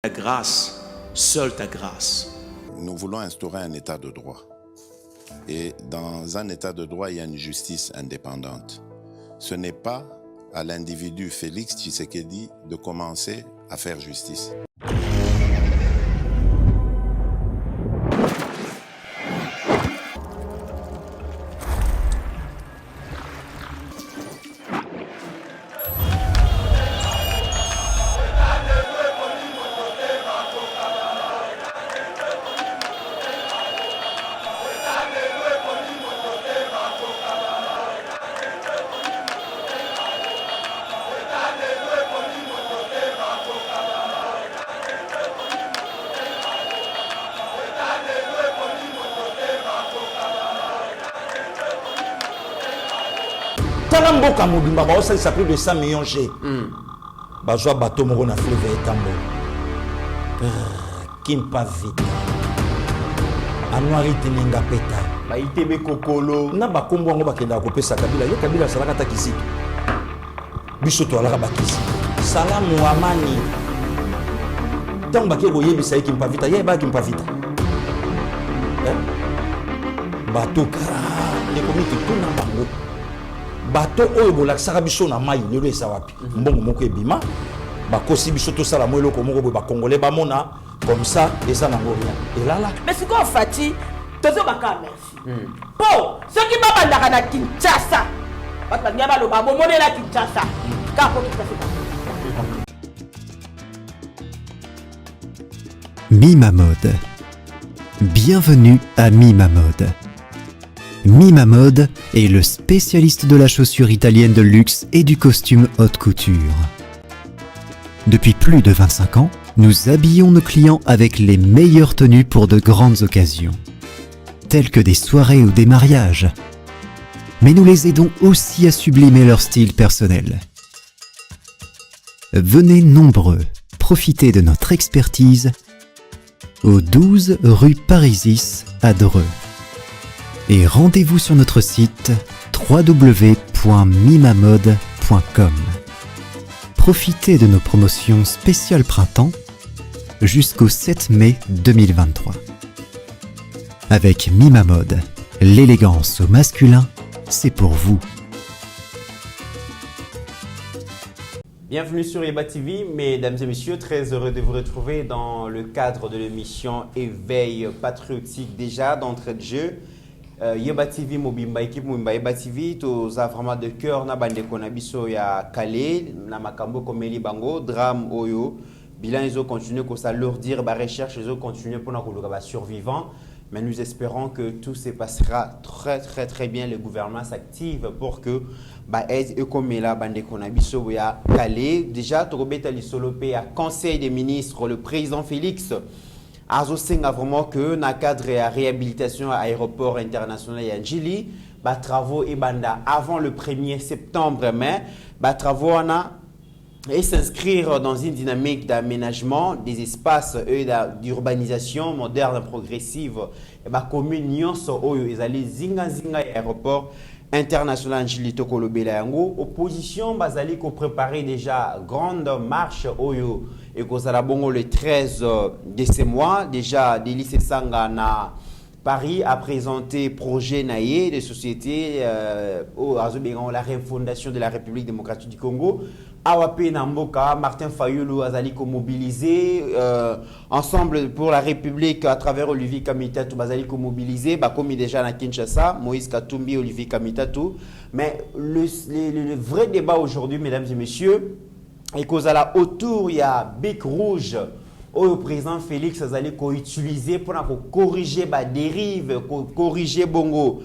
Ta grâce, seule ta grâce. Nous voulons instaurer un état de droit. Et dans un état de droit, il y a une justice indépendante. Ce n'est pas à l'individu Félix Tshisekedi de commencer à faire justice. Mboka mobimba ba osalisa plus de 100 millions G. Bazwa bateau moko na fleuve etambo. Kimpa vite. Anwari tininga peta. Ba itebe kokolo. Na ba kombo ngo bakenda kopesa Kabila. Yo Kabila salaka ta kisi. Biso to alaka bakisi. Salamu amani. Tant baké koyebisa ye kimpa vite. Ye ba kimpa vite. Bateau kara. Les comités tout na bango. Bateau oyo bolakisaka biso na mai lelo eza wapi mbongo moko ebima bakosi biso tosala mo eloko moko boye bakongolais bamona comme ça eza nango rien elala mais sikoyo fati tozobaka merci po soki babandaka na Kinshasa bato balingi baloba bomonela Kinshasa kako Mima Mode. Bienvenue à Mima Mode. Mima Mode est le spécialiste de la chaussure italienne de luxe et du costume haute couture. Depuis plus de 25 ans, nous habillons nos clients avec les meilleures tenues pour de grandes occasions, telles que des soirées ou des mariages. Mais nous les aidons aussi à sublimer leur style personnel. Venez nombreux profiter de notre expertise au 12 rue Parisis à Dreux. Et rendez-vous sur notre site www.mimamode.com. Profitez de nos promotions spéciales printemps jusqu'au 7 mai 2023. Avec Mima Mode, l'élégance au masculin, c'est pour vous. Bienvenue sur Yeba TV, mesdames et messieurs, très heureux de vous retrouver dans le cadre de l'émission Éveil patriotique déjà d'entrée de jeu. Yeba TV mobimba équipe mobimba Yeba TV tous a vraiment de cœur na bande konabiso ya Calais na makambo komeli bango drame oyo bilan ils ont continué que ça leur dire ba recherche ils ont continué pour na koloka ba survivants mais nous espérons que tout se passera très bien. Le gouvernement s'active pour que ba aide et comme la bande konabiso ya Calais déjà tokobeta lisolope à conseil des ministres le président Félix Azosenga vraiment que na cadre à réhabilitation à aéroport international Yanjili, ba travaux et banda avant le 1er septembre mais ba travaux et s'inscrire dans une dynamique d'aménagement des espaces et d'urbanisation moderne progressive et ba commune nyonso oyo ezali zinga aéroport international Yanjili tokolobela yango opposition bazali ko préparer déjà grande marche oyo et kozala bongo le 13 de ce mois déjà Délice Sanga na Paris a présenté projet naïe de société la refondation de la République démocratique du Congo. Awape Namboka, Martin Fayulu azali ko mobiliser ensemble pour la République à travers Olivier Kamitatu bazali ko mobiliser ba comme déjà na Kinshasa Moïse Katumbi Olivier Kamitatu mais le vrai débat aujourd'hui mesdames et messieurs et kozala autour il y a Bic Rouge au président Félix azali ko utiliser pour corriger ba dérive corriger bongo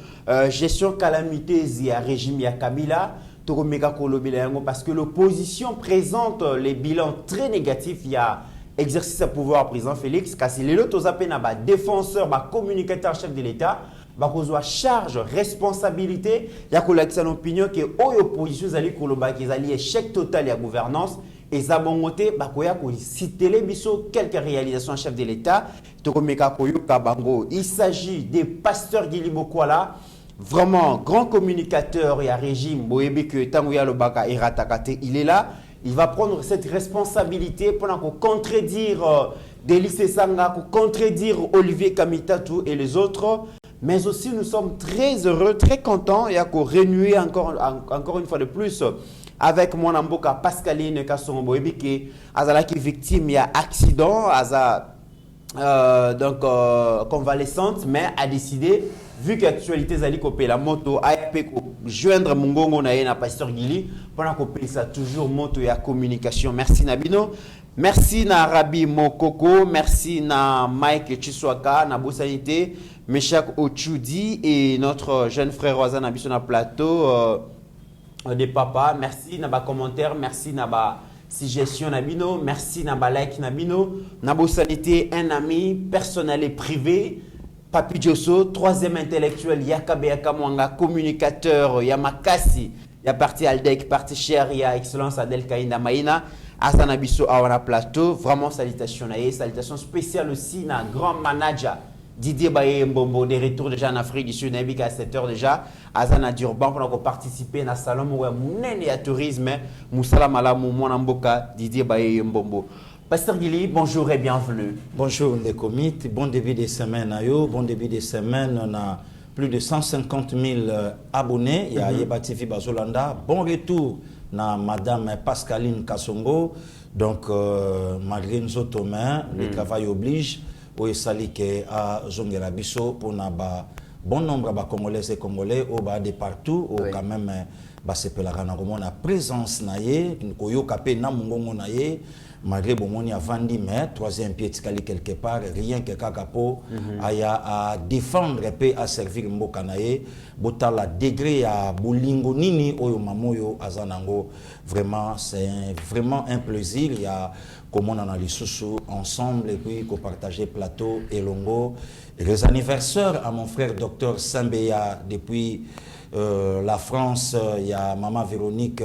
gestion calamité ya régime ya Kabila parce que l'opposition présente les bilans très négatifs. Il y a exercice à pouvoir président Félix kasi lelo tozapena ba défenseur ba communicateur chef de l'État ba kozwa charge responsabilité ya kolakisa l'opinion que opposition zali koloba ki zali échec total ya gouvernance et zabongote ba koya ko citer les biso quelques réalisations chef de l'État tokomeka koyoka bango. Il s'agit des pasteurs Gilibokwala. Vraiment grand communicateur et à régime boyebe que tanguya lobaka iratakate il est là il va prendre cette responsabilité pour contredire Délice Sanga, pour contredire Olivier Kamitatu et les autres. Mais aussi, nous sommes très heureux, très contents et à renouer encore une fois de plus avec mon amboka Pascaline Kassongo qui est victime il y a accident, donc convalescente, mais a décidé, vu que l'actualité zali kopé la moto, a joindre Mungongo na Pasteur Gili, pendant qu'on paye ça toujours moto et à communication. Merci Nabino. Merci na Rabi Mokoko, merci na Mike Chiswaka, na Bosanité, Meshak Ochudi et notre jeune frère Rosan Abisso na plateau des papas. Merci na ba commentaire, merci na ba suggestion Nabino, merci na ba like Nabino, na Bosanité, un ami personnel et privé. Papi Diosso, troisième intellectuel, Yakabe Yakamwanga, communicateur, Yamakasi, Y'a parti Aldec, parti cher, Y'a excellence Adel Kaina Maïna, Asanabiso Awana Plateau, vraiment salutations salutations spéciales aussi à grand manager Didier Baye Mbombo, des retours déjà en Afrique du Sud, à 7h déjà, Azana Durban pour participer à salon Mounene et tourisme, Moussala Malamu, Mouanamboka, Didier Baye Mbombo. Pasteur Gili, bonjour et bienvenue. Bonjour les comites, bon début de semaine à eux. Bon début de semaine, on a plus de 150 000 abonnés. Il y a Yeba TV Bazolanda. Bon retour na Madame Pascaline Kassongo. Donc, malgré nous autres mains, le travail oblige. Pour essayer à Zongerabiso pour na bon nombre de Congolais et Congolais au bas de partout, au quand même la présence naie, koyo kapé na mungongo naie. Malgré Bomoni a vendu, mais troisième pied quelque part, rien que Kakapo à défendre et à servir Mbokanaye, Botala degré à Bolingo Nini, Oyo Mamoyo, Azanango. Vraiment, c'est vraiment un plaisir. Il y a comme on analyse ensemble et puis qu'on partageait plateau et longo. Les anniversaires à mon frère docteur Sambeya depuis la France, il y a maman Véronique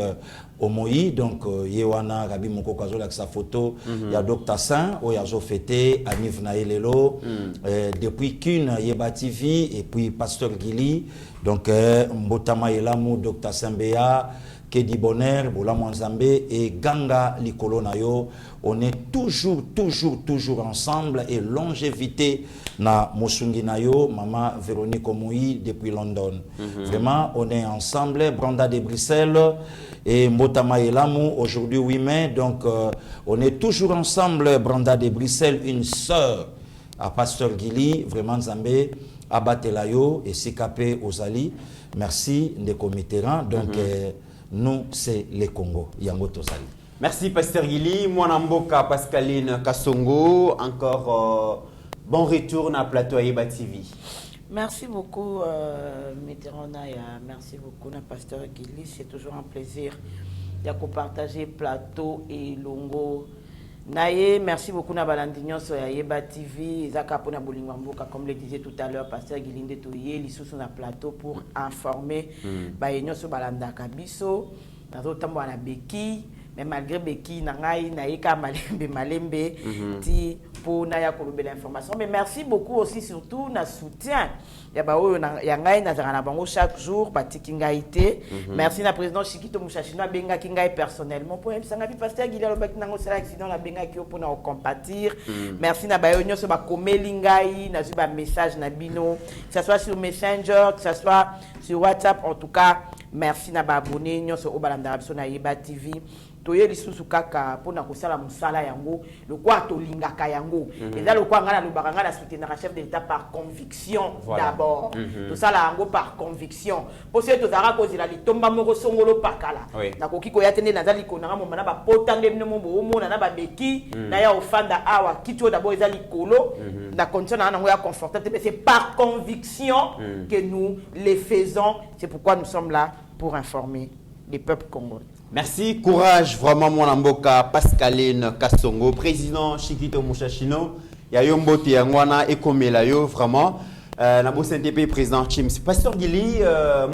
Omoyi, donc Yewana Rabi Moko Kazola avec sa photo, il y a Dr Saint, Oyazo Fete, Anif Naelelo, depuis qu'une Yeba TV et puis Pasteur Gili, donc Mbotama Elamu, Dr Sambeya, Kedi Bonner, Bola Mwanzambe et Ganga Likolo Nayo. On est toujours ensemble et longévité na Mosungi Nayo, Maman Véronique Omoui depuis London. Vraiment, on est ensemble, Branda de Bruxelles et Mbotama Elamu, aujourd'hui 8 mai. Donc, on est toujours ensemble, Branda de Bruxelles, une sœur à Pasteur Gili, vraiment Zambé, Abatelayo et Sikapé Ozali. Merci, Ndeko Mitterrand. Donc, nous, c'est les Congo. Yango Tozali. Merci, Pasteur Gili. Mwanamboka Pascaline Kassongo. Encore bon retour dans le plateau Yeba TV. Merci beaucoup, Mitterrand. Merci beaucoup, Pasteur Gili. C'est toujours un plaisir de partager plateau et longo. Naye, merci beaucoup na balandignon sur Yeba TV, Zaka pona bolingwamboka comme le disait tout à l'heure Pasteur Gilinde Toye, li sous na plateau pour informer ba yenyo so balanda kabiso, nazo tambo na beki, mais malgré beki na ngai na yeka malembe ti pour na ya kolobe l'information. Mais merci beaucoup aussi surtout na soutien. Ya ba oyo na ya ngai na zana bango chaque jour batiki ngai te. Merci na président Chikito Mushashino benga ki ngai personnellement pour sanga bi Pasteur Gili alobaki nango sala accident la benga ki opona o compatir. Merci na ba yonyo so ba komeli ngai na zuba message na bino, que ce soit sur Messenger, que ce soit sur WhatsApp, en tout cas merci na ba abonné nyoso o balanda biso na Yeba TV. Toye lisusu kaka pona kosala musala yango le quoi to lingaka yango et là le quoi ngala le bakanga la soutenir chef de l'état par conviction d'abord tout ça là yango par conviction pour ce to zara ko zila litomba moko songolo pakala na koki ko yatende na zali ko na mo na ba potande mne mo bo na ba beki na ya ofanda awa kitio d'abord ezali kolo na condition na ngo ya confortable mais c'est par conviction que nous les faisons. C'est pourquoi nous sommes là pour informer les peuples congolais. Merci, courage, vraiment mon amboka Pascaline Kassongo, président Chikito Mushashino, Yayombo Tiangwana et Komelayo, vraiment. Nabo CNTP, président Chims. Pasteur Gili,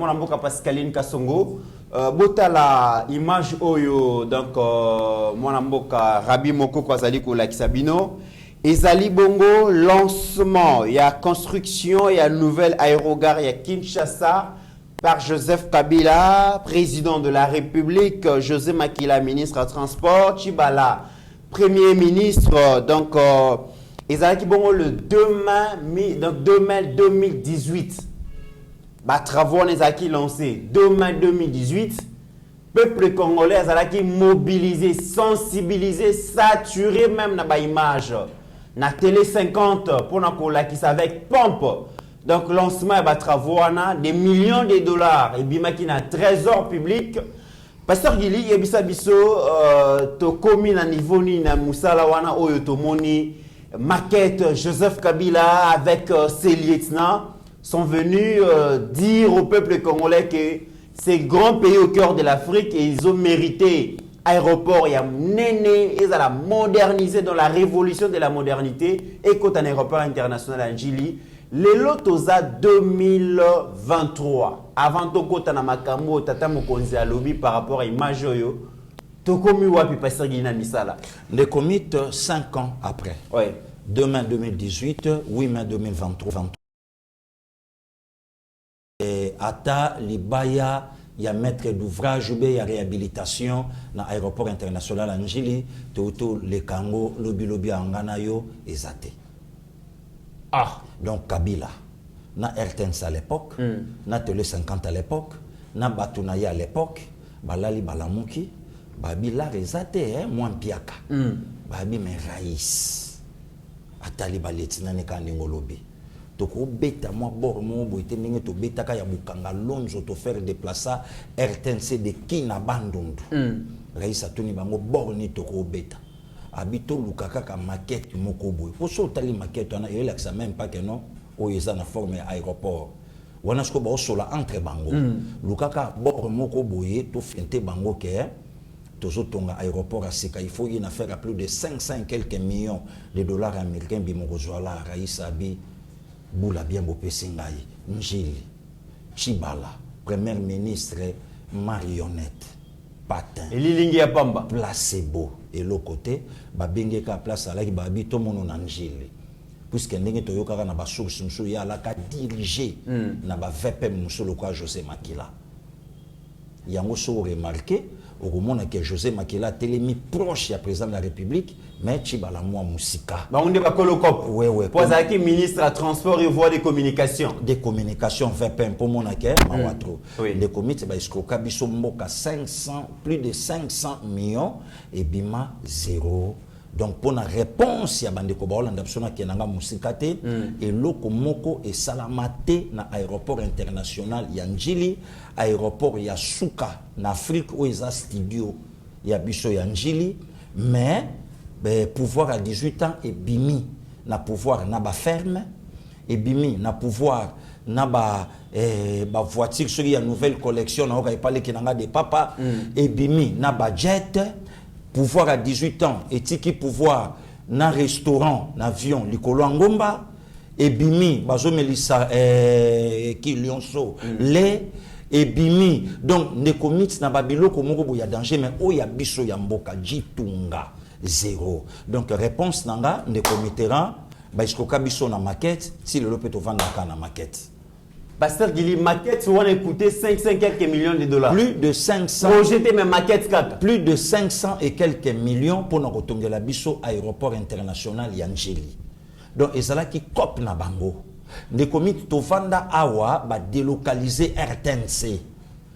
mon amboka Pascaline Kassongo, bota la image oyo, donc mon amboka Rabi Moko Kwazali Kolakisabino, Ezali Bongo, lancement, il y a construction, il y a nouvelle aérogare, il y a Kinshasa. par Joseph Kabila, président de la République, José Makila, ministre des Transports, Chibala, premier ministre, donc, ils ont bon, le 2 mai 2018, bah, travaux les acquis lancés, 2 mai 2018, peuple congolais a mobilisé, sensibilisé, saturé même dans l'image. Na télé 50 pour qui avec pompe. Donc lancement de travaux des millions de dollars et bimaki na trésor public. Pasteur Gili yebisa biso to komi na niveau ni na musala wana oyo to moni maquette Joseph Kabila avec ses lieutenants sont venus dire au peuple congolais que ces grands pays au cœur de l'Afrique et ils ont mérité aéroport, il y a néné, ils ont modernisé dans la révolution de la modernité et quand un aéroport international en Gili, les lotosa 2023. Avant to kota na makambo tata mokonzi a lobby par rapport à image yo, to komi wapi pasteur Gili na misala. Les commit 5 ans après. Ouais. 2 mai 2018, 8 mai 2023. Et ata libaya il y a maître d'ouvrage, il y a réhabilitation dans l'aéroport international Angili, tout les Kango, lobby Anganayo et Zate. Ah, donc Kabila, na RTNS à l'époque, na Télé 50 à l'époque, na Batunaya à l'époque, Balali Balamuki, Babi la Zate, moi Piaka, Babi mais Raïs, Atali Baletina Nekaningo lobby. Toko beta moi bor mo boite ninge to beta ka ya bukanga lonzo to faire déplacer RTNC de kina bandundu raisa tuni bango bor ni toko beta habito lukaka ka maquette moko boy po so tali maquette na il ça même pas que non o yeza na forme aéroport wana sko ba sola entre bango lukaka bor moko boy to fente bango ke tozotonga aéroport à Sika il faut y en faire à plus de 500 quelques millions de dollars américains bimoko zola raisa bi Boula bien beau Pessingaï, Njili, Chibala, premier ministre, marionnette, patin. Et Lilingi à Pamba. Placebo. Et l'autre côté, Babenge ka place à la Babi, tout le monde en Njili. Puisque Nengi Toyoka na ba source, Msou ya la ka dirigé, na ba VPM Msou le quoi José Makila. Yango so remarqué, au moment que José Makila télémi proche à président de la République, mais Chibala moi Moussika. Bah on est pas colocop. Ouais ouais. Pour ça qui ministre à transport et voie des communications. Des communications VPN pour mon acquis, Mawatro. Les comités bah escroquer biso mboka 500 plus de 500 millions et bima zéro. Donc pour la réponse ya bande ko ba Hollande absolument qui nanga Moussika te et loko moko et salamate na aéroport international ya Njili, aéroport ya Suka na Afrique où ils a studio ya biso ya Njili, mais pouvoir à 18 ans et bimi na pouvoir na ba ferme et bimi na pouvoir na ba voiture sur ya nouvelle collection na oka parler kinanga de papa et bimi na ba jet pouvoir à 18 ans et tiki pouvoir na restaurant na avion likolo ngomba et bimi bazo melisa ki lionso les et bimi donc ne commit na babiloko moko boya danger mais o ya biso ya mboka jitunga zéro. Donc réponse nanga ne commettra ba iskoka biso na maquette si le lopeto vanda na maquette. Pasteur Gili, maquette on a écouté 500 quelques millions de dollars. Plus de 500. Projeté mes maquettes 4. Plus de 500 et quelques millions pour nous retourner la biso aéroport international Yangeli. Donc ezala ki cop na bango. Ne commit to vanda awa ba délocaliser RTNC.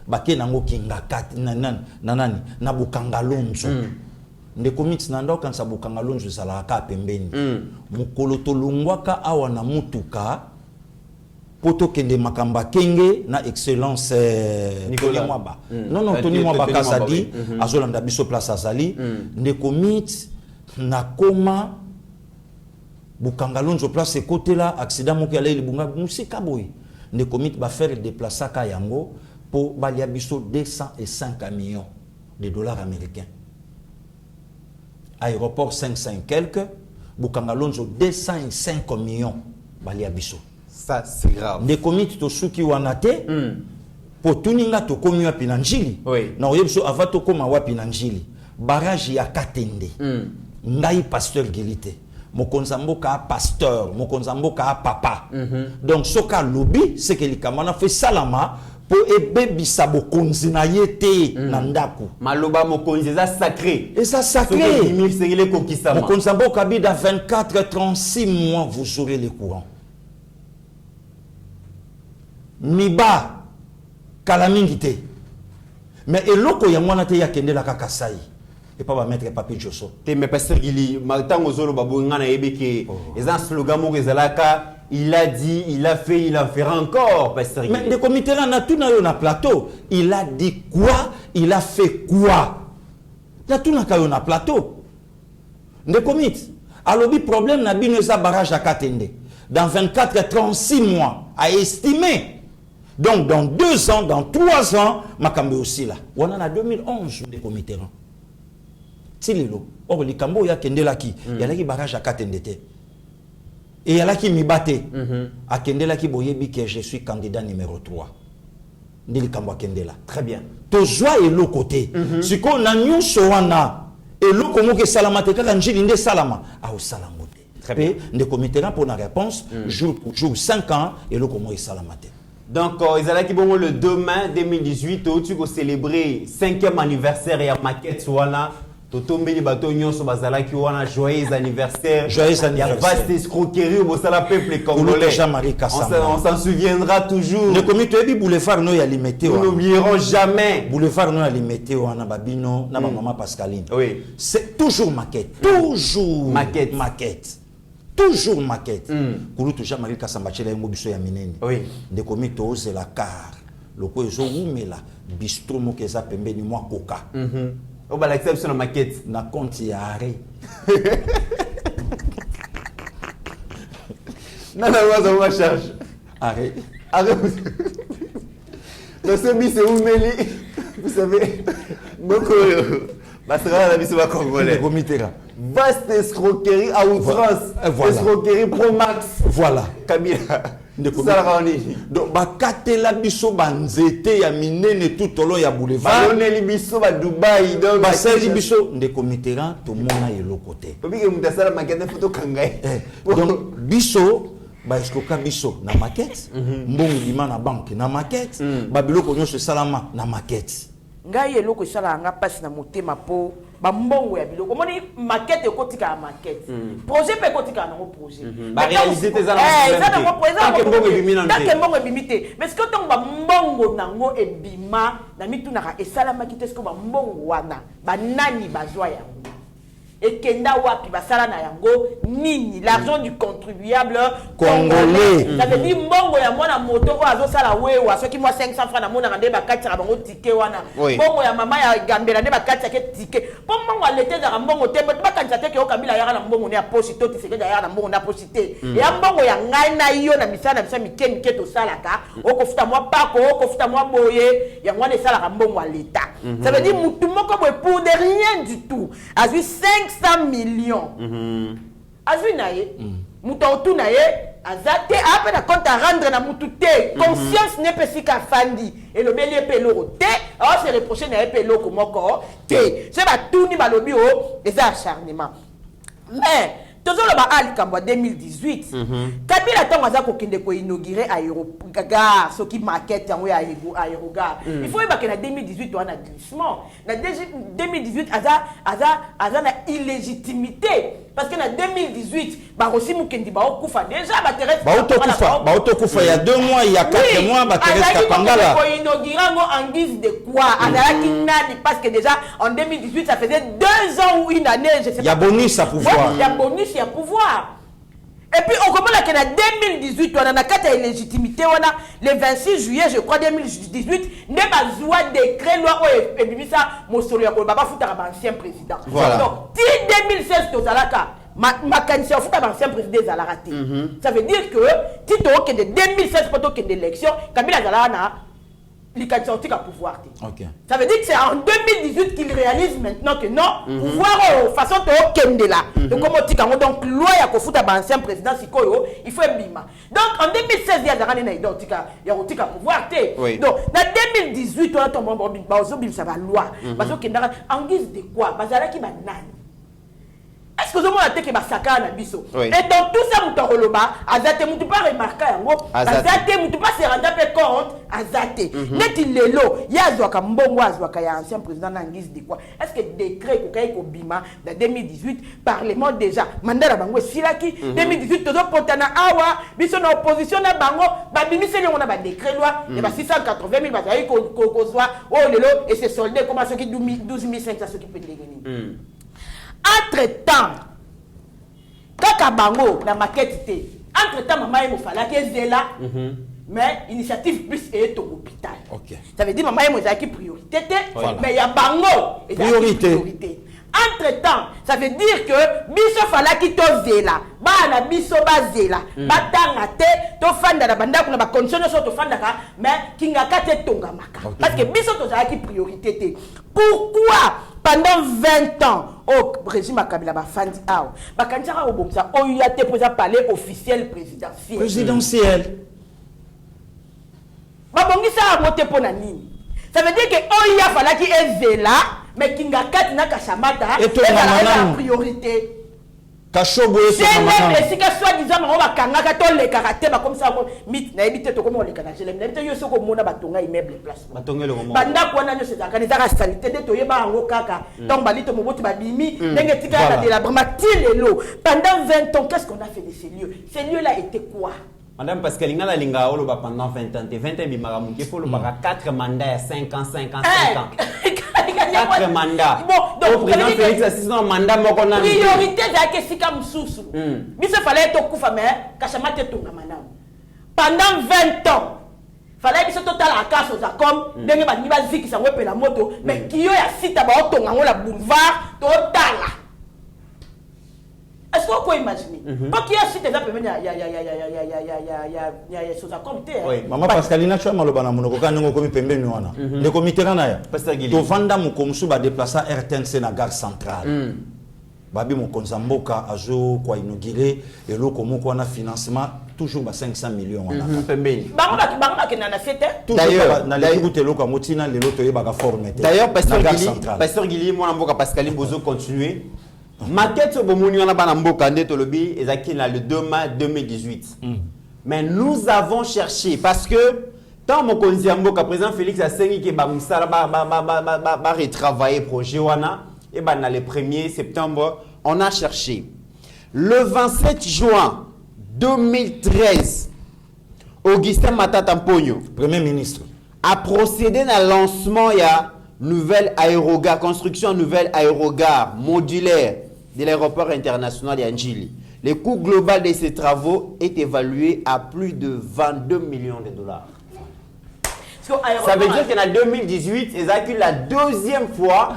Ba ke nango kinga nanani na bukangalonzo. Ne commit nando kan sa bukangalonzo sala ka pembeni. Mukolo to lungwaka awa na mutuka poto kende makamba kenge na excellence Tony Mwaba. Non Tony Mwaba kasadi azolanda biso place azali ne commit na koma bukangalonzo place côté là accident moko ya leli bunga musika boy ne commit ba faire déplacer ka yango pour balia biso 205 millions de dollars américains. Aéroport 500 quelques bukangalonzo 205 millions balia biso. Ça c'est grave. Des comités to suki wanate pour tuninga to komi wapi na Njili. Oui. Na oyebso avato koma wapi na Njili. Barrage ya Katende. Ngai pasteur Gilite. Mokonzamboka pasteur, mokonzamboka papa. Donc soka lobby c'est que likamana fait salama pour ebebisa bokonzi na yete na ndako. Maloba mokonzi ça sacré. Et ça sacré. Mokonzi mboka bi dans 24-36 mois vous aurez le courant. Miba kalamingite. Mais eloko ya mwana te ya kende la kakasai. Et pas va mettre papier Josso. Mais pasteur Gili, Martin Ozolo Babouingana Ebeke, et un slogan Morizalaka, il a dit, il a fait, il en fera encore, pasteur Gili. Mais le comité là, on a tout dans le plateau. Il a dit quoi? Il a fait quoi? Il a tout dans le plateau. Le comité. Alors, le problème, n'a pas de barrage à Katende. Dans 24-36 mois, à estimer. Donc, dans 2 ans, dans 3 ans, Makambe aussi là. On en a 2011, le comité là. Tilelo. Or, les Kambo, il y a Kendelaki. Il y a qui barrage à Katendete. Et il y a qui m'ibate. À Kendelaki, boyebi que je suis candidat numéro 3. Nili Kambo Kendela. Très bien. To joie et l'autre côté. Si qu'on a nous soana et l'autre comme que salamate quand njili ndé salama a au salamote. Très bien. Ne comité là pour la réponse jour pour jour 5 ans et l'autre comme salamate. Donc, ils allaient qui bon le demain 2018 où tu vas célébrer 5e anniversaire et à maquette voilà. Toto mbeli bato nyonso bazala ki wana joyeux anniversaire. Joyeux anniversaire. Il y a vaste escroquerie au Bosala peuple congolais. On s'en souviendra toujours. Le comité bi boulevard no ya limité. Nous n'oublierons jamais. Boulevard no ya limité wana babino na maman Pascaline. Oui. C'est toujours maquette. Toujours maquette. Maquette. Toujours maquette. Kulu touja Marie Kasambachela ngo biso ya minene. Oui. Le comité ose la car. Loko ezo umela bistro mo keza pembeni mwa coca. On va l'accepter sur la maquette. Na compte y arrêt. Non, on va charge. Arrêt. Arrêt. Dans ce bis, c'est où Méli? Vous savez, beaucoup. Basra, la bis, va congolais. Vaste escroquerie à outrance. Voilà. Escroquerie pro max. Voilà. Kabila. Donc, bakatela biso banzete ya minene tout olo ya boulevard. Baloneli biso ba Dubai donc basali biso nde komitera to mona yelo côté. Obi ke mutasala maquette photo kangai. Donc biso ba escoka biso na maquette, mbongo lima na banque na maquette, ba biloko nyonso salama na maquette. Ngai eloko sala nga passe na motema po ba mbongo ya biloko moni maquette ekotika ya maquette projet pe ekotika na projet ba réaliser tes ala mbongo ebimite mais ce que tant ba mbongo nango ebima na mituna ka esala makite ce que ba mbongo wana ba nani bazwa yango et kenda wapi basala na yango nini l'argent du contribuable congolais. Ça veut dire mbongo ya mwana moto o azo sala wewa soki moi 500 francs na mona ngande bakatira bango ticket wana mbongo ya mama ya gambela nde bakatira ke ticket po mbongo alete za mbongo te bakanisa te ke okabila yaka na mbongo ne ya poche to ti sekeda yaka na mbongo na poche te ya mbongo ya ngai na yo na misala na bisa mike to salaka okofuta mwa pako okofuta mwa boye ya ngwane sala mbongo ya leta. Ça veut dire mutu moko boye pour de rien du tout azui 500 millions. Azui naye, mutu naye, azate après na compte à rendre na mutu te. Conscience n'est pas si ka fandi. Et le beli pe loro te, alors se reprocher na pe loko moko te. C'est ba tout ni balobi o, et ça acharnement. Mais toujours le Baal Kambwa 2018. Kabila tant aza ko kende ko inaugurer aérogare, ce qui maquette en aérogare. Il faut y que na 2018 on a glissement. Na 2018 aza na illégitimité parce que na 2018 ba aussi mukendi ba okufa déjà ba Thérèse ba autokufa il y a 2 mois il y a 4 mois ba Thérèse Kapangala ko inaugurer en guise de quoi azalaki nani parce que déjà en 2018 ça faisait 2 ans ou une année je sais pas. Il y a bonus à pouvoir. Il y a bonus à pouvoir. Et puis on commence que en 2018 on a une carte de légitimité on a le 26 juillet je crois 2018 n'est pas joie décret loi et bimisa mosolo ya ko baba futa ba ancien président. Voilà. Donc si 2016 to zalaka ma candidature futa ba ancien président zalaka. Ça veut dire que si to que de 2016 pour que d'élection Kabila zalana il sorti à pouvoir. Okay. Ça veut dire que c'est en 2018 qu'il réalise maintenant que non, pouvoir façon de Kendela. Donc comment tu as donc loi ya ko futa ba ancien président Sikoyo, il faut bima. Donc en 2016 il y a des années donc il y a pouvoir té. Donc en 2018 on a tombé ba ozo bim ça va loi. Parce que en guise de quoi? Bazala ki ba nani. est-ce que vous avez que Basaka na biso? Oui. Et dans tout ça, vous avez azate, vous pas remarqué yango. Azate, vous pas se rendre compte. Azate. Net lelo, yazwaka mbongo azwaka ya ancien président Nangis de quoi? Est-ce que décret kokai ko bima dans 2018 parlement déjà mandat bango silaki 2018 tozo potana awa biso na opposition na bango ba bimiseli on a ba décret loi et ba 680 000 bazali ko soit oh lelo et c'est soldé comme ceux qui 12 500 ceux qui peut gagner. Entre-temps, kaka bango na maquette té. Entre-temps maman il me fallait que zela. Mais initiative plus est au hôpital. Ok. Ça veut dire maman il me qui priorité mais il y a bango priorité. Entre-temps, ça veut dire que biso fallait qui to zela. Ba na biso ba zela. Ba tanga te to fanda na banda kuna ba condition so to fanda ka mais kinga kate tonga maka. Parce que biso to za qui priorité té. Pourquoi pendant 20 ans au régime Kabila ba fandi aw ba kanjaka obomsa o ya te pour parler officiel présidentiel ba bongisa moté pona nini ça veut dire que o ya fala ki ezela mais kinga kati na kashamata et la priorité Kashobo et c'est que soi-disant on va kangaka to le karaté ba comme ça mit na ebité to comment le kana je l'aime n'habite yo soko mona batonga immeuble place batongelo mo banda ko na nyo c'est ka neza ka salité de to yeba ngo kaka donc balito mobotu babimi ndenge tika na de la bramatile pendant 20 ans qu'est-ce qu'on a fait de ces lieux là étaient quoi? Madame Pascaline Ngala Linga Oloba pendant 20 ans, 20 ans, il m'a ramouké, il faut le 4 mandats, 5 ans, 5 ans, 5 ans. 4 mandats. Bon, donc, au président Félix Assisi, un mandat, moi, qu'on a priorité de Sika Moussoussou. Mais il fallait être au Koufame, Kachamate Tonga Manam. Pendant 20 ans, il fallait que ce total à casse aux accords, dernier baniba zik qui s'en va la moto, mais qui y a site à Tonga, la boulevard, total. Est-ce qu'on peut imaginer? Pas qu'il y a site des appels, il y a des choses à compter. Maman Pascaline, tu as mal au banamon, quand nous avons pembe nuana. Le comité Ranaya, to vanda mu komsu ba déplacer RTNC na gare centrale. Babi mon konzamboka azo kwa inauguré et lo komo ko na financement toujours ba 500 millions wana. Pembe. Bango ki na fête. D'ailleurs, na les route lo ko motina le lo to yeba ka former. D'ailleurs, Pasteur Guili, moi mboka Pascaline bozo continuer. Maquette au Bomoni on a banamboka nde tolobi ezaki na le 2 mai 2018. Mais nous avons cherché parce que tant mon konziamboka président Félix Asengi qui ba musala ba retravailler projet wana et ben dans le 1er septembre on a cherché. Le 27 juin 2013 Augustin Matata Mponyo, premier ministre, a procédé à lancement ya nouvelle aérogare, construction nouvelle aérogare modulaire de l'aéroport international Yandjili. Le coût global de ces travaux est évalué à plus de 22 millions de dollars. Ça veut dire qu'en 2018, ils ont eu la deuxième fois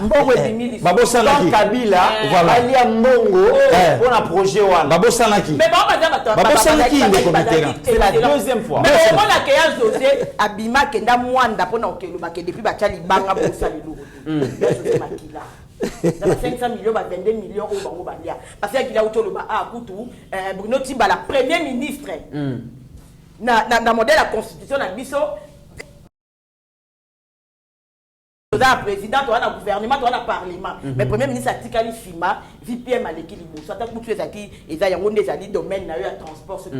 Babo Sanaki Kabila Ali Mbongo pour un projet Wana. Babo Sanaki. Mais Babo Sanaki c'est la deuxième fois. Mais on a qu'à José Abima Kenda Mwanda pour nous que depuis Bachali Banga pour ça le José Makila. Dans 500 millions, 22 millions au Bango Bandia. Parce qu'il a autour de Koutou, Bruno Timba, la premier ministre. Dans le modèle de la constitution, dans le biso. Le président, tu as le gouvernement, tu as le parlement. Mais le premier ministre a Tikali Fima, VPM à l'équilibre. Soit tu as beaucoup de choses qui ont des domaines, il y a un transport. Au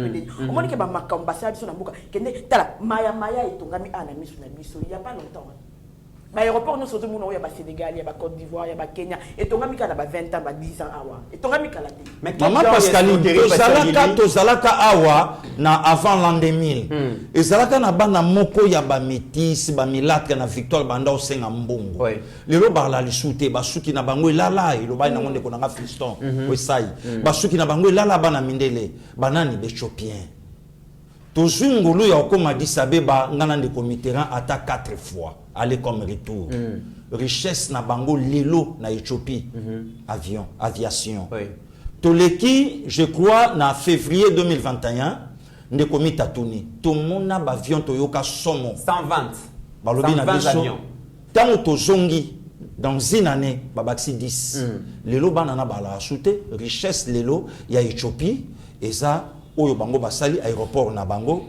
moins, il y a un ambassade, il y a Maya et Tongami Anami sur la biso. Il n'y a pas longtemps. L'aéroport, nous sommes au Sénégal, il y a Côte d'Ivoire, il y a Kenya. Et Tongami a 20 ans, 10 ans. Et Tongami a la Maman Pascaline, Tozalaka Awa na avant l'an 2000. Et Zalaka na bana moko ya ba métis, ba milate na Victor Banda Osenga Mbongo. Lelo barla lisute basuki na bango lala ilo ba na monde ko na fiston. Wesai. Basuki na bango lala bana mindele, banani bechopien. Tozungulu ya okoma disabeba ngana de comiteran ata 4 fois aller comme retour. Richesse na bango lelo na Éthiopie. Aviation. Toleki, je crois, na février 2021, ne komi tatuni. Tout le monde a avion Toyoka Somo. 120. 120 avions. Tant to zongi, dans une année, babaxi 10. Lelo banana bala acheté, richesse lelo, ya Éthiopie, et ça, oyo bango basali, aéroport na bango,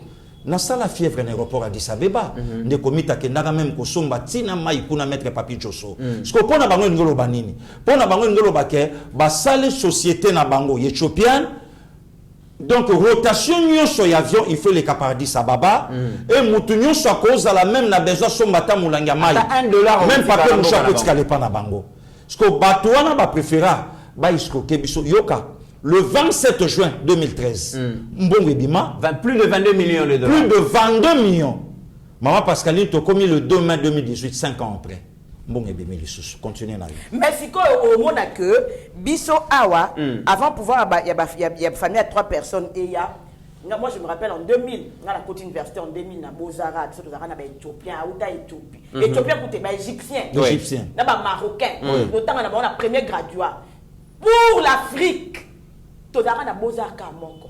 nasala fièvre na aéroport Addis Abeba ndeko mitakendaka même kosomba tina mai kuna maître Papi Josso parce que pona bango ngolo banini pona bango ngolo bake basale société na bango éthiopienne. Donc rotation nyonso ya avion il faut les cap Addis Ababa et mutu nyonso akoza la même na besoin sombata mulanga mai $1 même pas que mucha kotika le pana bango parce que bato wana ba préféra ba isko kebiso yoka. Le 27 juin 2013, plus de 22 millions de dollars. Plus de 22 millions. Maman Pascaline, tu as commis le 2 mai 2018, 5 ans après. Continuez. Mais si au monde que Bisso Awa, avant de pouvoir, il y a une famille à 3 personnes et il y a. Moi, je me rappelle en 2000, dans la côte université en 2000, dans Beaux-Arts, il y a des Éthiopiens, Éthiopie. Éthiopien, c'est des Égyptiens. Égyptiens. Des Marocains. Notamment, on a la première graduat. Pour l'Afrique, il y a des Beaux-Arts à Monko.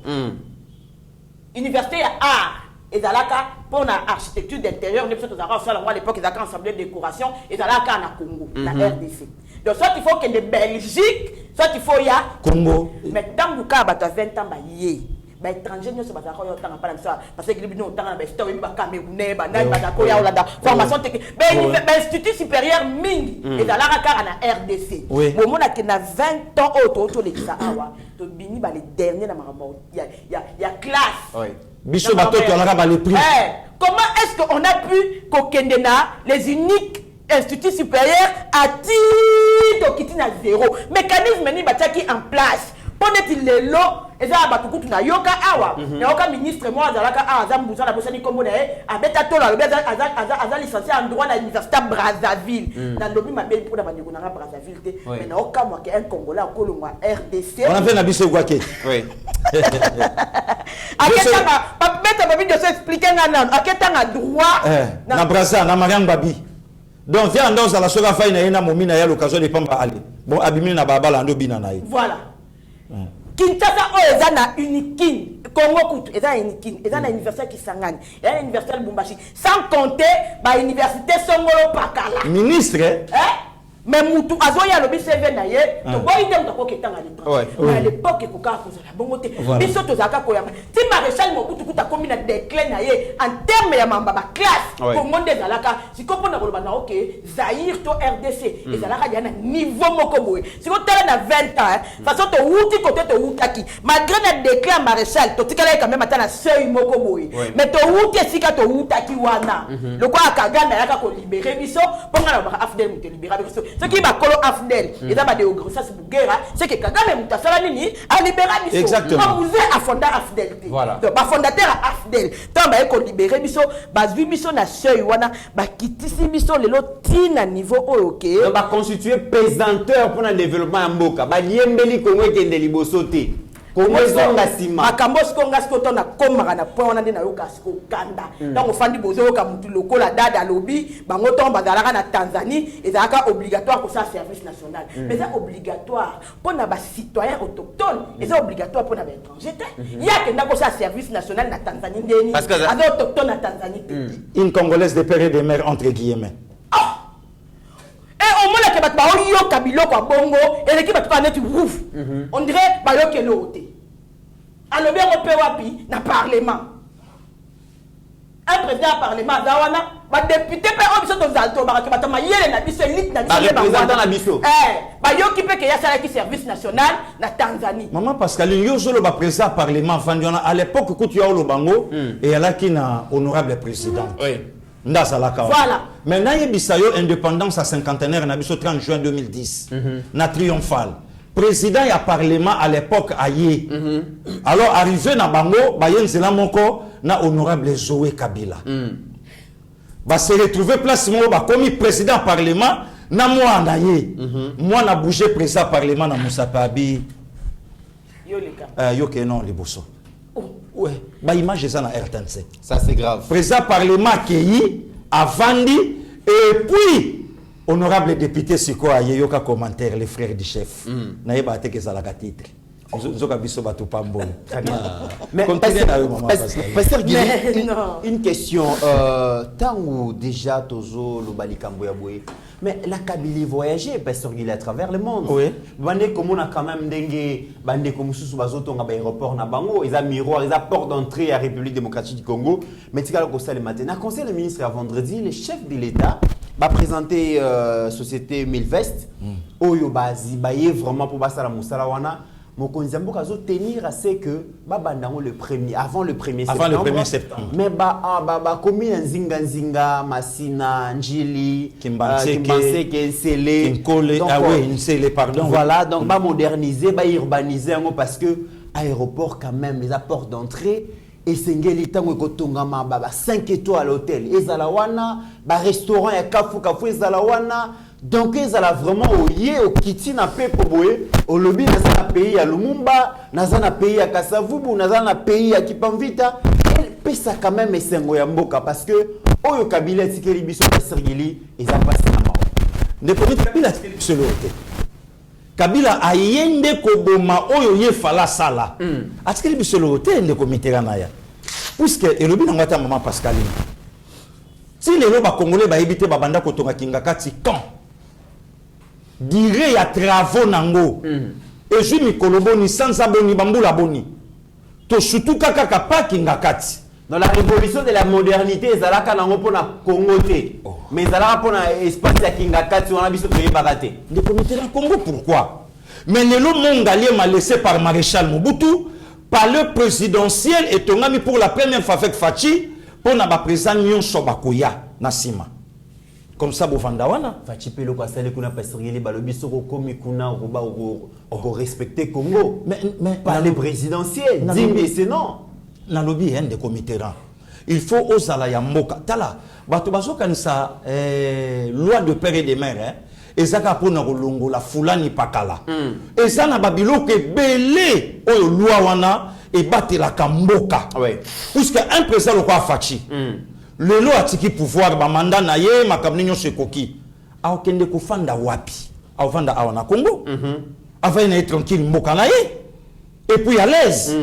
Université à art. Et là, pour l'architecture d'intérieur, à l'époque, ils avaient ensemble de décoration, et là, à Congo, la RDC. Donc, soit il faut qu'il y ait de Belgique, soit il faut qu'il y ait Congo. Mais dans le cas, il y a 20 ans, il y a des étrangers qui sont parce que les gens formation technique. L'Institut supérieur Ming et dans la RDC. Au moment où il y a 20 ans, les derniers, il y a classe. Bicho bateau qui a les prix. Comment est-ce qu'on a pu kokendena les uniques instituts supérieurs à titre qui à zéro mécanisme ni bataki en place pendant les lots et ça batukutu na yoka awa na yoka ministre moi zalaka azambuza na bosani kombo na abeta tola aza licencié en droit à l'université Brazzaville na lobi mabeli pour na bandeko na Brazzaville te mais na yoka moi un congolais encore moi RDC on a fait na biso kwake oui aketanga papeta babi de s'expliquer ngana aketanga droit na Brazza na Mariam Babi. Donc viens dans la soga faille na yena momina ya l'occasion de pamba aller bon abimini na babala ndo bina na ye voilà Kinshasa eza na unique Congo kutu eza unique eza na université Kisangani eza na université Lubumbashi sans compter ba université Songolo Pakala ministre mais mutu azoya lobi CV na ye to boyi te mutako ketanga l'étranger mais à l'époque ko ka kozala bongo te biso to zaka ko yamba ti maréchal Mobutu kuta komi na déclin na ye en terme ya mamba ba classe pour monde zalaka sikopo na koloba na OK Zaïre to RDC ezalaka ya na niveau moko boye siko tala na 20 ans façon to wuti côté to wutaki malgré na déclin maréchal to tikala quand même atana seuil moko boye mais to wuti sika to wutaki wana le quoi akaganda yaka ko libérer biso ponga na ba afdel muté libérer biso ce qui va colo afdel et ça va de grossesse bugera c'est que Kagame mutasala nini a libérer biso exactement musée a fondé afdel voilà donc ba fondateur afdel tant ba ko libérer biso ba zwi biso na seuil wana ba kitisi biso lelo tina niveau OK donc ba constituer présenteur pour le développement mboka ba liembeli Congo kende liboso te Konga sima makambos konga skoto na komaka na point wana nde na yoka siko kanda donc ofandi bozo yoka mutu lokola dada lobi bango to bazalaka na Tanzanie ezalaka obligatoire pour ça service national mais c'est obligatoire pour na ba citoyen autochtone et c'est obligatoire pour na ba étranger il y a que ndako ça service national na Tanzanie ndeni parce que avec autochtone na Tanzanie une congolaise de père et de mère entre guillemets. Et au moins que batba oyo kabilo kwa bongo et l'équipe batba net ouf on dirait ba yo kelo oté alors bien on peut wapi na parlement un président parlement zawana ba député pe o biso to zalto ba ka batama yele na biso elite na biso ba représentant na biso ba yo ki pe ke ya sala ki service national na Tanzanie maman Pascaline yo zolo ba président parlement fandiona à l'époque quand tu as au bango et là qui na honorable président voilà. Maintenant, il y a indépendance à cinquantenaire, na 30 juin 2010, na triomphal. Président et parlement à l'époque aïe. Alors arrivé na bango, bayen zela moko na honorable Zoé Kabila. Ba se retrouver place mo ba comme président parlement na moi na ye. Moi na bougé président parlement na Moussa Pabi. Yo leka. Yo ke non liboso. Ouais, bah image ça na RTNC. Ça c'est grave. Président parlement qui a vendu et puis honorable député Siko Ayeyoka commentaire les frères du chef. Na yeba te que ça la titre. Zoka biso bato pambolo. Mais continuez na yo maman Pasteur Mais Guy, non. une question. Tango déjà tozo lo balikambo ya boye. Mais la Kabylie voyageait, Pasteur Guy, à travers le monde. Oui. Bande comme on a quand même dengue, bande comme sous bazoto nga ba aéroport na bango, ils a miroir, ils a porte d'entrée à République démocratique du Congo. Mais tika ko ça le matin. Na conseil le ministre à vendredi, le chef de l'État va présenter société Milvest. Oyo bazi baye vraiment pour basala musala wana. Mokonzi mboka zo tenir à ce que babandango le premier avant le 1er septembre. Avant le 1er septembre. Mais commune Nzinga Masina Njili Kimbanseke Nsele Kinkole Nsele pardon. Voilà, donc ba moderniser, ba urbaniser parce que aéroport quand même les apports d'entrée et sengeli tango ekotongama ba 5 étoiles hôtel ezala wana ba restaurant ya kafu ezala wana. Donc, ils ont vraiment au kiti na pe poboé, au lobby dans un pays à Lumumba, dans un pays à Kasavubu, dans un pays à Kipamvita. Et ça quand même est Sengoyamboka parce que Oyo Kabila Tikeli Biso Sergili, ils ont passé la mort. Ne peut Kabila Tikeli Biso Kabila ayende koboma Oyo ye fala sala. Atikeli Biso l'hôtel de comité ganaya. Puisque le lobby n'a pas maman Pascaline. Si les lobes congolais ba éviter babanda kotonga kingakati quand dire ya travaux nango et je mi koloboni sans aboni bambula boni to surtout kaka pa kingakati dans la révolution de la modernité ezalaka nango pona Congo te mais ezalaka pona espace ya kingakati wana biso toyebaka te de comité na Congo pourquoi mais le mongalien m'a laissé par maréchal Mobutu par le présidentiel et tongami pour la première fois avec Fachi pona ba président nyonso bakoya na sima. Comme ça, Bovandawana. Fachipelo kwa sale kuna pastorieli balobi soko komi kuna roba ko respecter Congo. Mais par les présidentiels. Digne c'est non. Na lobby hein de comité rang. Il faut osala ya mboka. Tala bato bazoka nisa loi de père et de mère hein. Ezaka pona kolongo la fulani pakala. Ezana babilo ke belé oyo loi wana et battre la kamboka. Ouais. Puisque un président le quoi Fachi. Le lot a tiki pouvoir ba mandat na ye makabni nyo sekoki a okende ko fanda wapi a vanda a na Congo avant d'être tranquille mboka na ye et puis à l'aise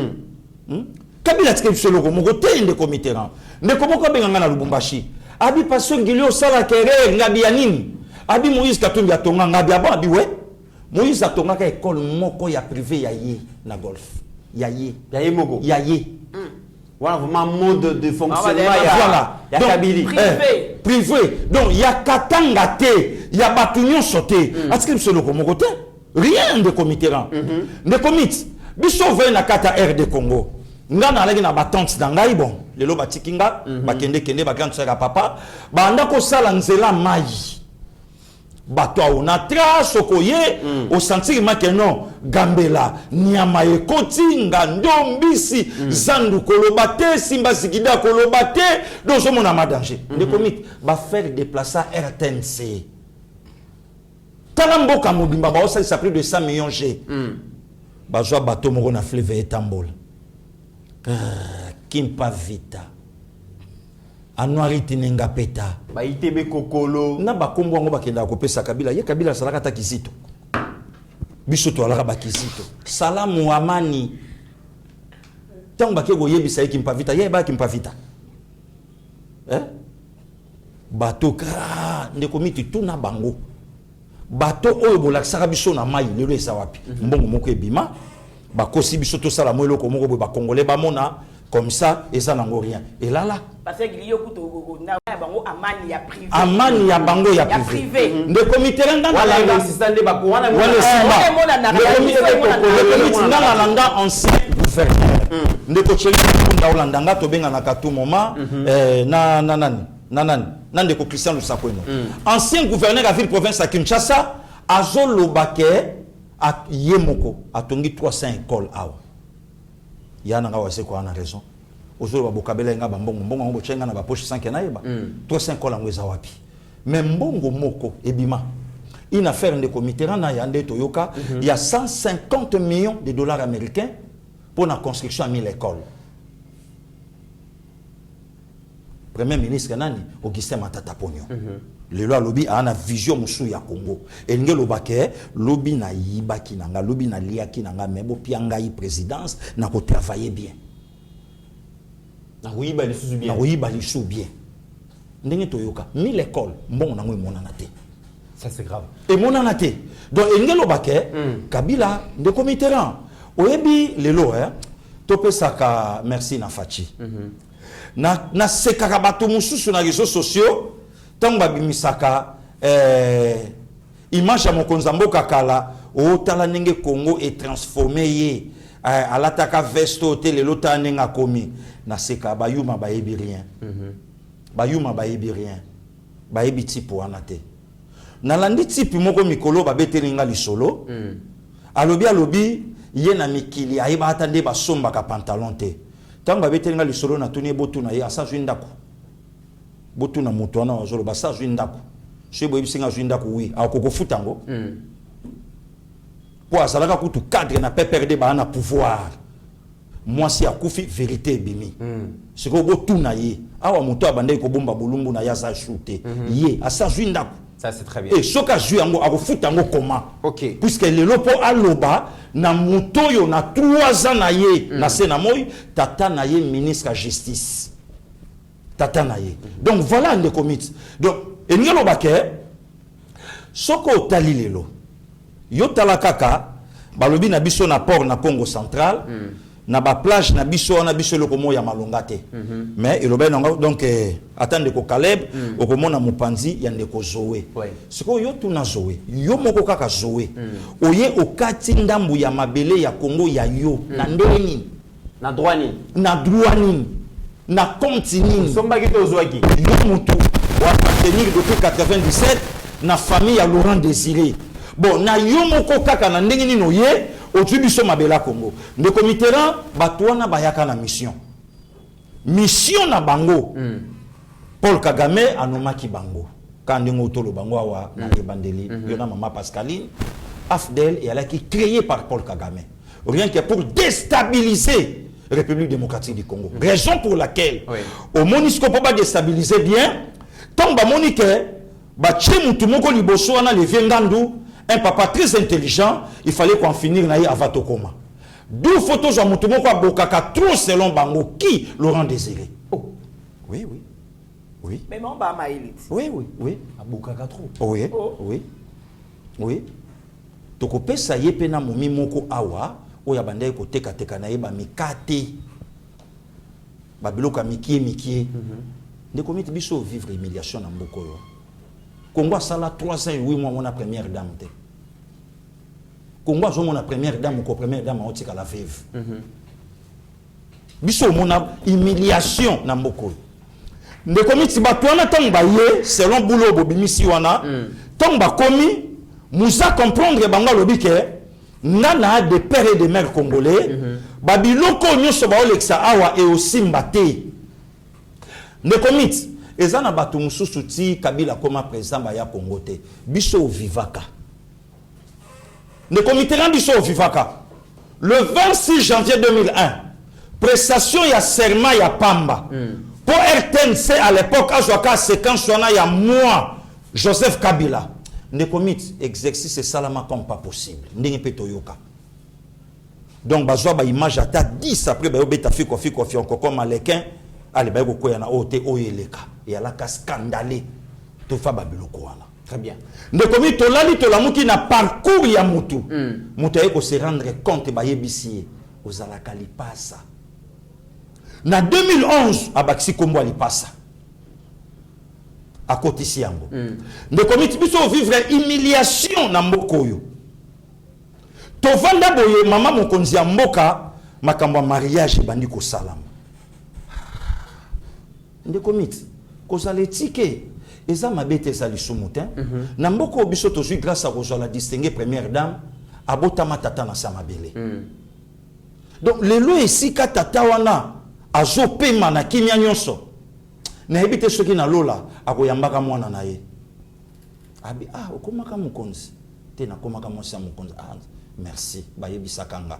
Kabila tiki solo ko moko te inde comité ran ne ko moko benga na Lubumbashi abi paso ngilio sala kere ngabi ya nini abi Moïse Katumbi atonga ngabi aba abi we Moïse atonga ka école moko ya privé ya ye na golf ya ye moko ya ye. Voilà vraiment mode de fonctionnement. Voilà. Il y a Kabylie. Privé. Donc il y a Katanga té, il y a Batunion sauté. Est-ce que c'est le côté? Rien de comité rang. De comité. Biso veille na kata RD Congo. Ngana alagi na batante dangai bon. Lelo batikinga, bakende kende bakante sera papa. Ba ndako sala nzela mai. Bato on a trace okoye au sentiment que non gambela nyama ekoti ngandombisi zandu kolobate simba sikida kolobate donc je mon ama danger le comique va faire déplacer RTNC talamboka mobimba ba ça plus de 100 millions G ba joa bato moko na fleuve etambol kimpa vita Anuariti nenga peta. Ba itebe kokolo. Na ba kombo ngo bakenda ko pesa Kabila. Ye Kabila salaka ta kizito. Biso to alaka ba kizito. Salamu amani. Tango ba kego yebisa ekimpa vita. Ye ba kimpa vita. Bato kra ndeko miti tuna bango. Bato oyo bolakisaka biso na mai lelo esa wapi. Mbongo moko ebima. Ba kosi biso to sala mo eloko moko ba congolais ba mona. Comme ça, et ça n'a rien. Et là, parce que il y a bango amani ya privé. Amani ya bango ya privé. Le comité renda la l'assistant de Bakouana. Le comité renda la langa ancien gouverneur. Ne coacheli kunda olandanga to benga na katu moma nan de Christian Lusakweno. Ancien gouverneur à ville province à Kinshasa, azolobake a Yemoko a tongi 300 écoles awa. Yana nga wase ko ana raison ozolo ba bokabela nga bambongo mbongo ngo chenga na ba poche 5 na yeba 305 la ngweza wapi mais mbongo moko ebima une affaire de comité na yande toyoka il y a 150 millions de dollars américains pour la construction de 1000 écoles. Premier ministre nani Augustin Matata Pognon lelo alobi ana vision musu ya Congo elinge lobake lobi na yibaki nanga lobi na liaki nanga mebo pianga yi présidence na ko travailler bien na wiba lisusu bien na wiba lisusu bien ndenge toyoka 1000 écoles mbongo nango emonana te ça c'est grave emonana te donc elinge lobake Kabila ndeko Mitterrand oyebi lelo topesaka merci na Fachi na sekaka bato mususu na réseaux sociaux tant babimisaka image ya mokonzi mboka kala otala ndenge Congo est transformé ye alataka veste hotel lelo ta ndenge akomi na seka bayuma bayebi rien bayuma bayebi rien bayebi tipo wana te nalandi tipi moko mikolo babetelinga lisolo alobi ye na mikili ayeba ata nde basombaka pantalon te tant babetelinga lisolo na tuni botuna ye asa ndako botuna moto wana ozolo basa ndako shebo ibisinga ndako wi akoko futango po azalaka kutu cadre na PPRD ba na pouvoir moi si akufi vérité bimi siko botuna ye awa moto abandai ko bomba bolumbu na ya za shooter ye asa ndako. Ça c'est très bien. Et soka joué ango akofutango comment? OK. Puisque le lopo aloba na mutoyo na 3 ans na ye na sena moy tata na ye ministre de justice. Tata na ye. Donc voilà les comités. Donc engelo bake soko tali lelo. Yo talakaka balobi na biso na port na Congo central. Na ba plage na biso na biso lokomo ya malongate mais elobe donc attendre ko Caleb okomona mopanzi ya ndeko Zoé siko yo tuna Zoé yo moko kaka Zoé oye okati ndambu ya mabele ya Congo ya yo na ndeni na droit nini na compte nini somba kito ozwaki yo mutu wa tenir depuis 97 na famille ya Laurent Désiré bon na yo moko kaka na ndenge nini oye otubiso mabela Congo ndeko Mitterrand batwana bayaka na mission na bango Paul Kagame anomaki bango kandingo tolo bango awa na ebandeli yona mama Pascaline AFDEL et elle a été créée par Paul Kagame rien que pour déstabiliser la République démocratique du Congo raison pour laquelle au Monisco pour pas déstabiliser bien tant ba monique ba chemutu moko liboso wana le vengandu un papa très intelligent, il fallait qu'on finisse naïe à Vatokoma. D'où photos à Moutoumoko à Bokaka, trop selon Bango, qui Laurent Désiré. Oh, oui. Mais mon bas maïlit. Oui. À Bokaka trop. Oui. Tokope sa ye pena momi moko awa, oya bandai ko teka teka naïe ba mikate. Babiloka mikie. Ne komite biso vivre humiliation na mboko yo. Congo a sala 3 ans et 8 mois mon première dame. Congo a mon première dame ou première dame en tika la veuve. Biso mona humiliation na mboko. Ne komiti ba twana tamba ye selon boulot bobimisi wana tamba komi musa comprendre banga lobike nana de pères et de mères congolais babiloko nyoso ba olexa awa et aussi mbate. Ne komiti ezana bato mususu ti Kabila koma président ba ya Congo te biso vivaka ne comité biso vivaka le 26 janvier 2001 prestation ya serment ya Pamba pour RTNC à l'époque azwaka séquence wana ya moi Joseph Kabila ne comité exercice salama comme pas possible ndenge peto yoka donc bazwa ba image ata 10 après ba yobeta fiko encore comme Alekin allez ba ko na ote oyeleka et à la scandalé to fa babiloko wana très bien ndeko mi tolali tolamuki na parcours ya mutu mutu ayeko se rendre compte ba yebisi ozalaka lipasa na 2011 abakisi kombo alipasa akotisi yango ndeko mi biso vivre humiliation na mboko oyo to vanda boye mama mokonzi ya mboka makambo mariage bandi ko salama ndeko miti kozala etike eza mabete eza lisumu te na mboko biso tozwi grâce à kozala distinguer première dame abotama tata na sa mabele donc lelo esika tata wana azopema na kimia nyonso nayebi te soki na lola akoyambaka mwana na ye abi okomaka mokonzi te nakomaka mwasi ya mokonzi merci bayebisaka nga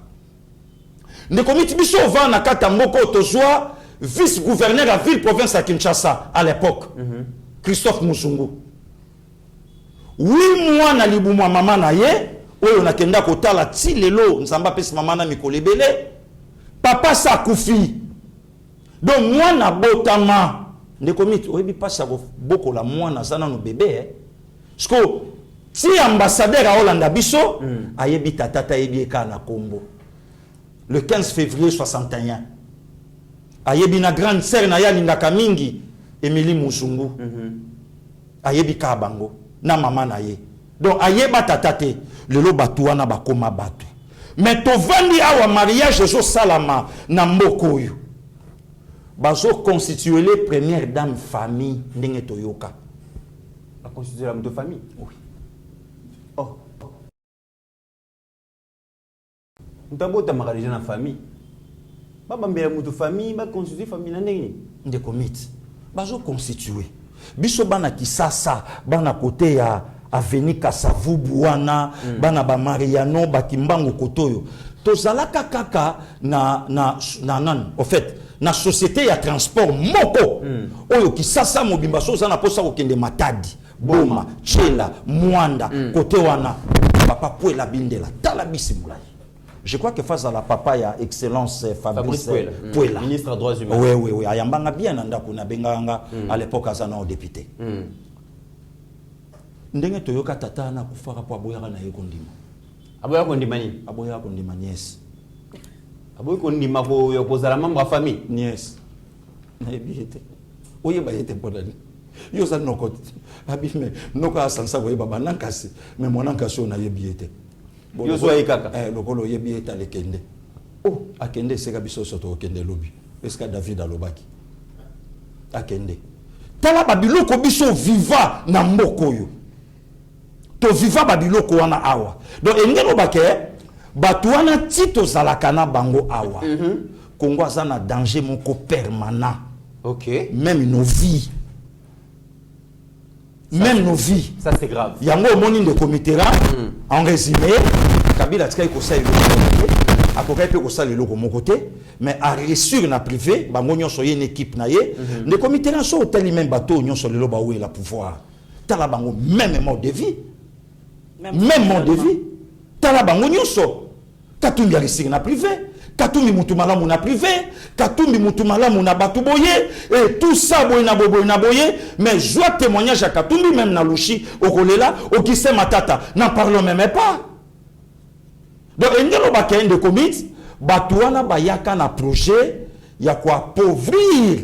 ndeko miti biso ova na kata mboko tozwa vice-gouverneur à ville province à Kinshasa à l'époque Christophe Musungu 8 mois na libumwa mama na ye oyo nakenda kotala ti lelo nzamba pesi mama na mikolebele papa sa kufi donc mwana botama ndeko miti oyebi pasi ya bokola mwana aza nano bebe sko ti ambassadeur a Hollande biso ayebi tata ayebi eka na kombo le 15 février 61 ayebi na grande sœur na ya lindaka mingi Émilie Musungu ayebi ka bango na mama na ye donc ayeba tata te lelo batu wana bakoma batu mais tovandi awa mariage ezo salama na mboko oyo bazo constituer les premières dames famille ndenge toyoka la constituer la de famille. Oui. Oh. Ntabo ta mariage na famille. Baba mbela mutu famille ba constituer famille na ndenge ndeko miti bazo constituer biso bana kisasa bana côté ya Avenue Kasavubu wana bana ba Mariano bakimbango kotoyo tozalaka kaka na nan en fait na société ya transport moko oyo kisasa mobimba so zana posa kokende Matadi Boma Chela Mwanda côté wana papa Puela bindela tala bisi mulai. Je crois que face à la papa ya excellence Fabrice Puela ministre des droits humains. Oui ayambanga bien ndako na benganga à l'époque azana au député. Ndenge toyoka tata na kufaka po aboyaka na ye kondima. Aboyaka kondima nini? Aboyaka kondima nièce. Aboyaka kondima ko yokozala membre ya famille. Nièce. Na ebiete. Oye ba yete podani. Yo za noko. Abi me noko asansa boye baba nankasi. Me monankasi na yebiete. Yo zo ayikaka. Lokolo yebiete alekende. Oh, akende seka biso soto okende lobi. Eska David alobaki. Akende. Tala babiloko biso viva na mboko yo. To viva babiloko wana awa. Donc engelo bake batu wana tito zalakana bango awa. Kongo aza na danger moko permanent. OK. Même nos vies. Même nos vies. Ça c'est grave. Yango moni de comitera en résumé Kabila tika ko sa akoka pe ko sa le loko mon côté mais à reçu na privé bango nyonso ye une équipe na ye de comitera so hôtel même bateau nyonso le loba où il a pouvoir tala bango même mode de vie. Même mode de vie. Tala bango nyonso. Katumbi risque na privé. Katumbi mutu malamu na privé. Katumbi mutu malamu na batu boye. Et tout ça boye na boye. Mais je dois témoignage à Katumbi même na lushi. Okolela. Okise matata. N'en parlons même pas. Donc engelo bakende de commit. Batu wana bayaka na projet. Ya quoi appauvrir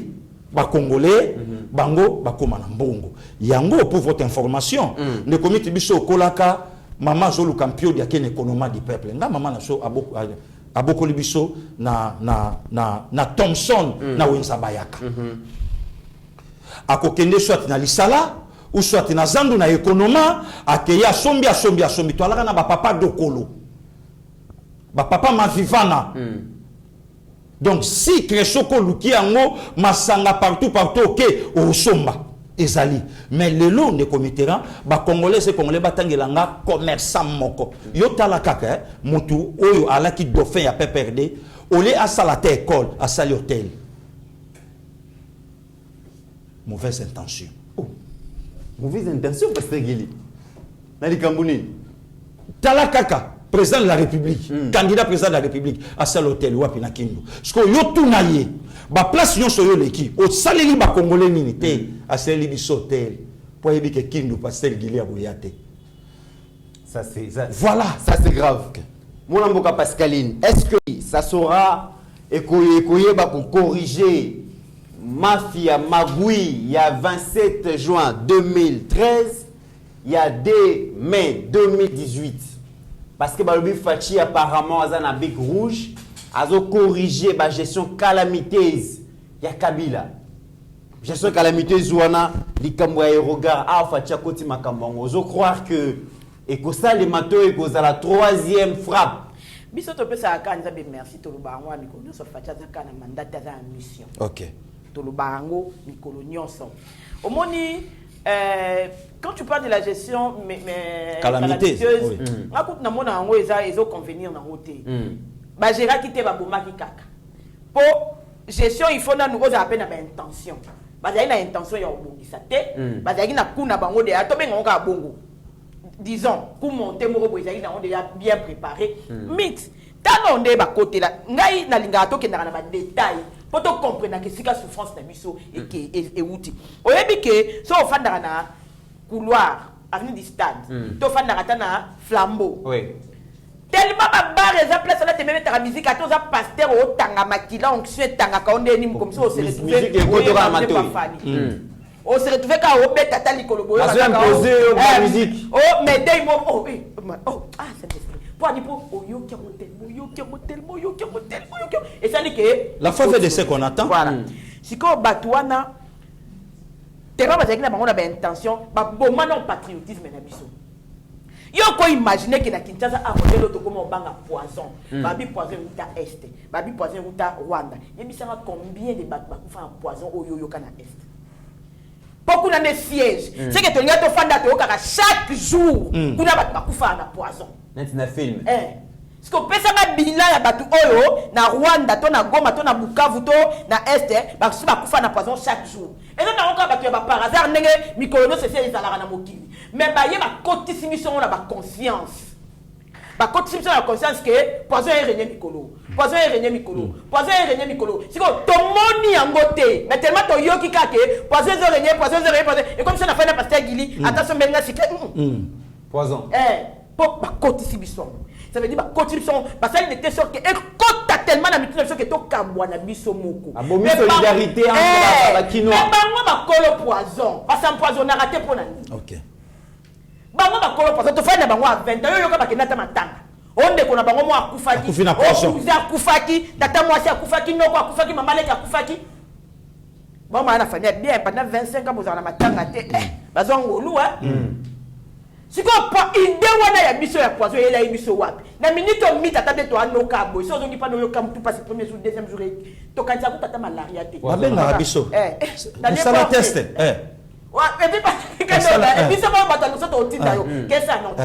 ba Congolais. Bango bakoma na mbongo. Yango pour votre information ne komiti biso kolaka mama zolu kampio dia ken économie du peuple nga mama na so aboko libiso na Thomson na wenza bayaka akokende soit na lisala ou soit na zandu na économie akeya sombi to alaka na ba papa dokolo ba papa mavivana. Donc si Kresoko luki yango masanga partout OK au somba ezali mais lelo ne komitera ba congolais c'est congolais batangelanga commerçant moko yo tala kaka mutu oyo alaki dauphin ya PPRD olé asala te école asali hôtel mauvaise intention. Mauvaise intention pasteur Gili na likambuni tala kaka président de la République, candidat président de la République, à sal hôtel ou à Pinakindo. Ce que yo tunaye, ba place yon soyo leki, au saleli ba congolais minité, à sali bis hôtel, pour y que Kindu pasteur Gili aboyate. Ça c'est ça. Voilà, ça c'est grave. Mon amboka Pascaline, est-ce que ça sera écoyer ba pour corriger mafia Magui il y a 27 juin 2013, il y a 2 mai 2018. Parce que Balobi Fachi apparemment a un bic rouge, a corrigé la gestion calamiteuse. Il y a Kabila. Gestion calamiteuse ou on a les regard à Fachi à côté Makambongo. Je crois que et que ça les matos et que ça la troisième frappe. Biso to pesa akanja be merci to lubango mikolo so Fachi azaka na mandat za mission. OK. To lubango mikolo nyonso. Omoni quand tu parles de la gestion calamiteuse, écoute na mona ngo ils ont convenir na roté. Ba géra qui te ba bomaki kaka. Pour gestion il faut na nous oza appel na intention. Ba za ina intention ya obongisa te, ba za ina kuna bango de ato benga ka bongo. disons, pour monter mon robot, ils ont déjà bien préparé. Mix. Tant on est à côté là, ngai na lingato qui n'a pas de détails. Pour te comprendre que c'est la souffrance de biso et que outil. Au début que so fan dans na couloir avenue du stade, to fan dans na flambeau. Oui. Tellement ma barre et place là te même ta musique à tous à pasteur au tanga makila on suit tanga quand on est comme ça on se retrouve on se retrouve quand on met tata likolo boyo la musique. Oh mais dès oh ah c'est pour dire pour oyo qui motel et ça dit que la foi fait de ce qu'on attend. Voilà. Si ko batouana t'es pas parce que na bango na ba intention ba bomana patriotisme na biso. Yo ko imaginer que na Kinshasa a modèle to comme banga poison. Babi poison uta est. Babi poison uta Rwanda. Yebisanga combien de bakufa en poison oyo kana est. Beaucoup na siège. C'est que to nga to fanda to kaka chaque jour. Kuna bakufa na poison. Na film. Parce que pesa na bilan ya batu oyo na Rwanda to na Goma to na Bukavu to na Est bakufa na poison chaque jour. Et donc na encore batu ya par hasard ndenge mikolo no c'est ezalaka na mokili. Mais ba ye ba kotisimission na ba conscience. Ba kotisimission na conscience que poison est régné mikolo. Poison est régné mikolo. Poison est régné mikolo. Si ko to moni yango te, mais tellement to yoki kake poison est régné, poison est régné. Et comme ça na fait na pasteur Gili, attention benga c'est poison. Pour ba kotisimission. Ça veut dire bah contribution parce qu'il était sûr que écoute tellement la mutuelle que to kambwana biso moko mais solidarité entre la kino mais bango ba kolo poison parce que poison na raté pour nani. OK Bango ba kolo poison to fa na bango à 20 ans yo ka kinata matanga onde kona bango mo akufaki okuza akufaki tata mwasi akufaki noko akufaki mama leki akufaki bon ma na famille bien pendant 25 ans bozana matanga te bazongo luwa si ko pa ide wana ya biso ya poison ela ya biso wapi na minute o mita tata to anoka boy so zongi pa no yo kam tout passe premier jour deuxième jour to kanza ko tata malaria te babenga biso ça la test wa et puis parce que biso ba batalo so to tinda yo que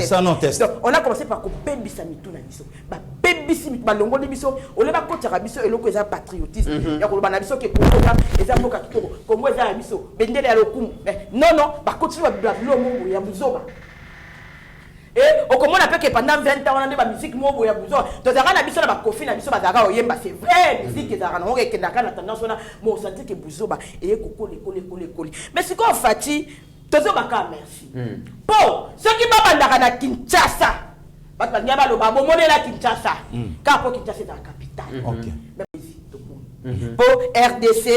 ça non test donc on a commencé par ko bebisa mitu na biso ba bebisi mitu ba longoli biso o le ba kotira biso eloko eza patriotisme ya ko ba na biso ke ko eza mboka kitoko ko eza ya biso bendele ya lokumu non ba kotira ba lomo ya buzoba. Et au comment on appelle que pendant 20 ans on a des musique mobo ya buzo donc ça na biso na ba kofi na biso ba zaka oyemba c'est vrai musique za na on ke na kana tendance on a mo sentir que buzo ba et kokole mais c'est quoi fati tozo ba ka merci po ceux qui ba bandaka na Kinshasa ba banya ba lo ba bomone la Kinshasa ka po Kinshasa est la capitale OK po RDC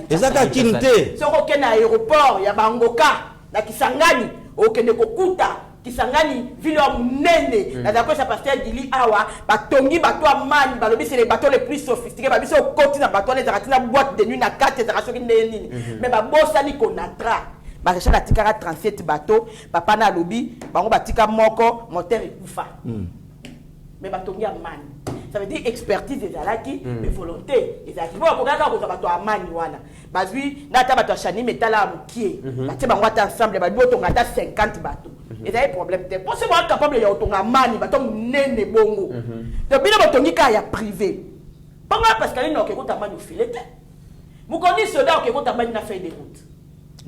ezaka Kinte so ko na aéroport ya Bangoka na Kisangani okende kokuta Kisangani ville munene na d'accord ça pasteur Gili awa batongi bato amani balobi c'est les bateaux les plus sophistiqués ba biso côté na bateau les aratina boîte de nuit na 4 ezaka soki nini mais ba bosani konatra ba recherche atikara 37 bateaux papa na lobi bango batika moko moteur ekufa mais batongi amani ça veut dire expertise ezalaki mais volonté ezalaki bon ko kaka ko bato amani wana bazwi na ta bato chani metala mukie batie bango ata ensemble ba botonga ata 50 bateaux et ça problème te pour c'est moi capable ya otonga mani bato nene bongo to bino botongi ka ya privé bongo parce que ino ke ko tamani filete mu koni soda ke ko tamani na feuille de route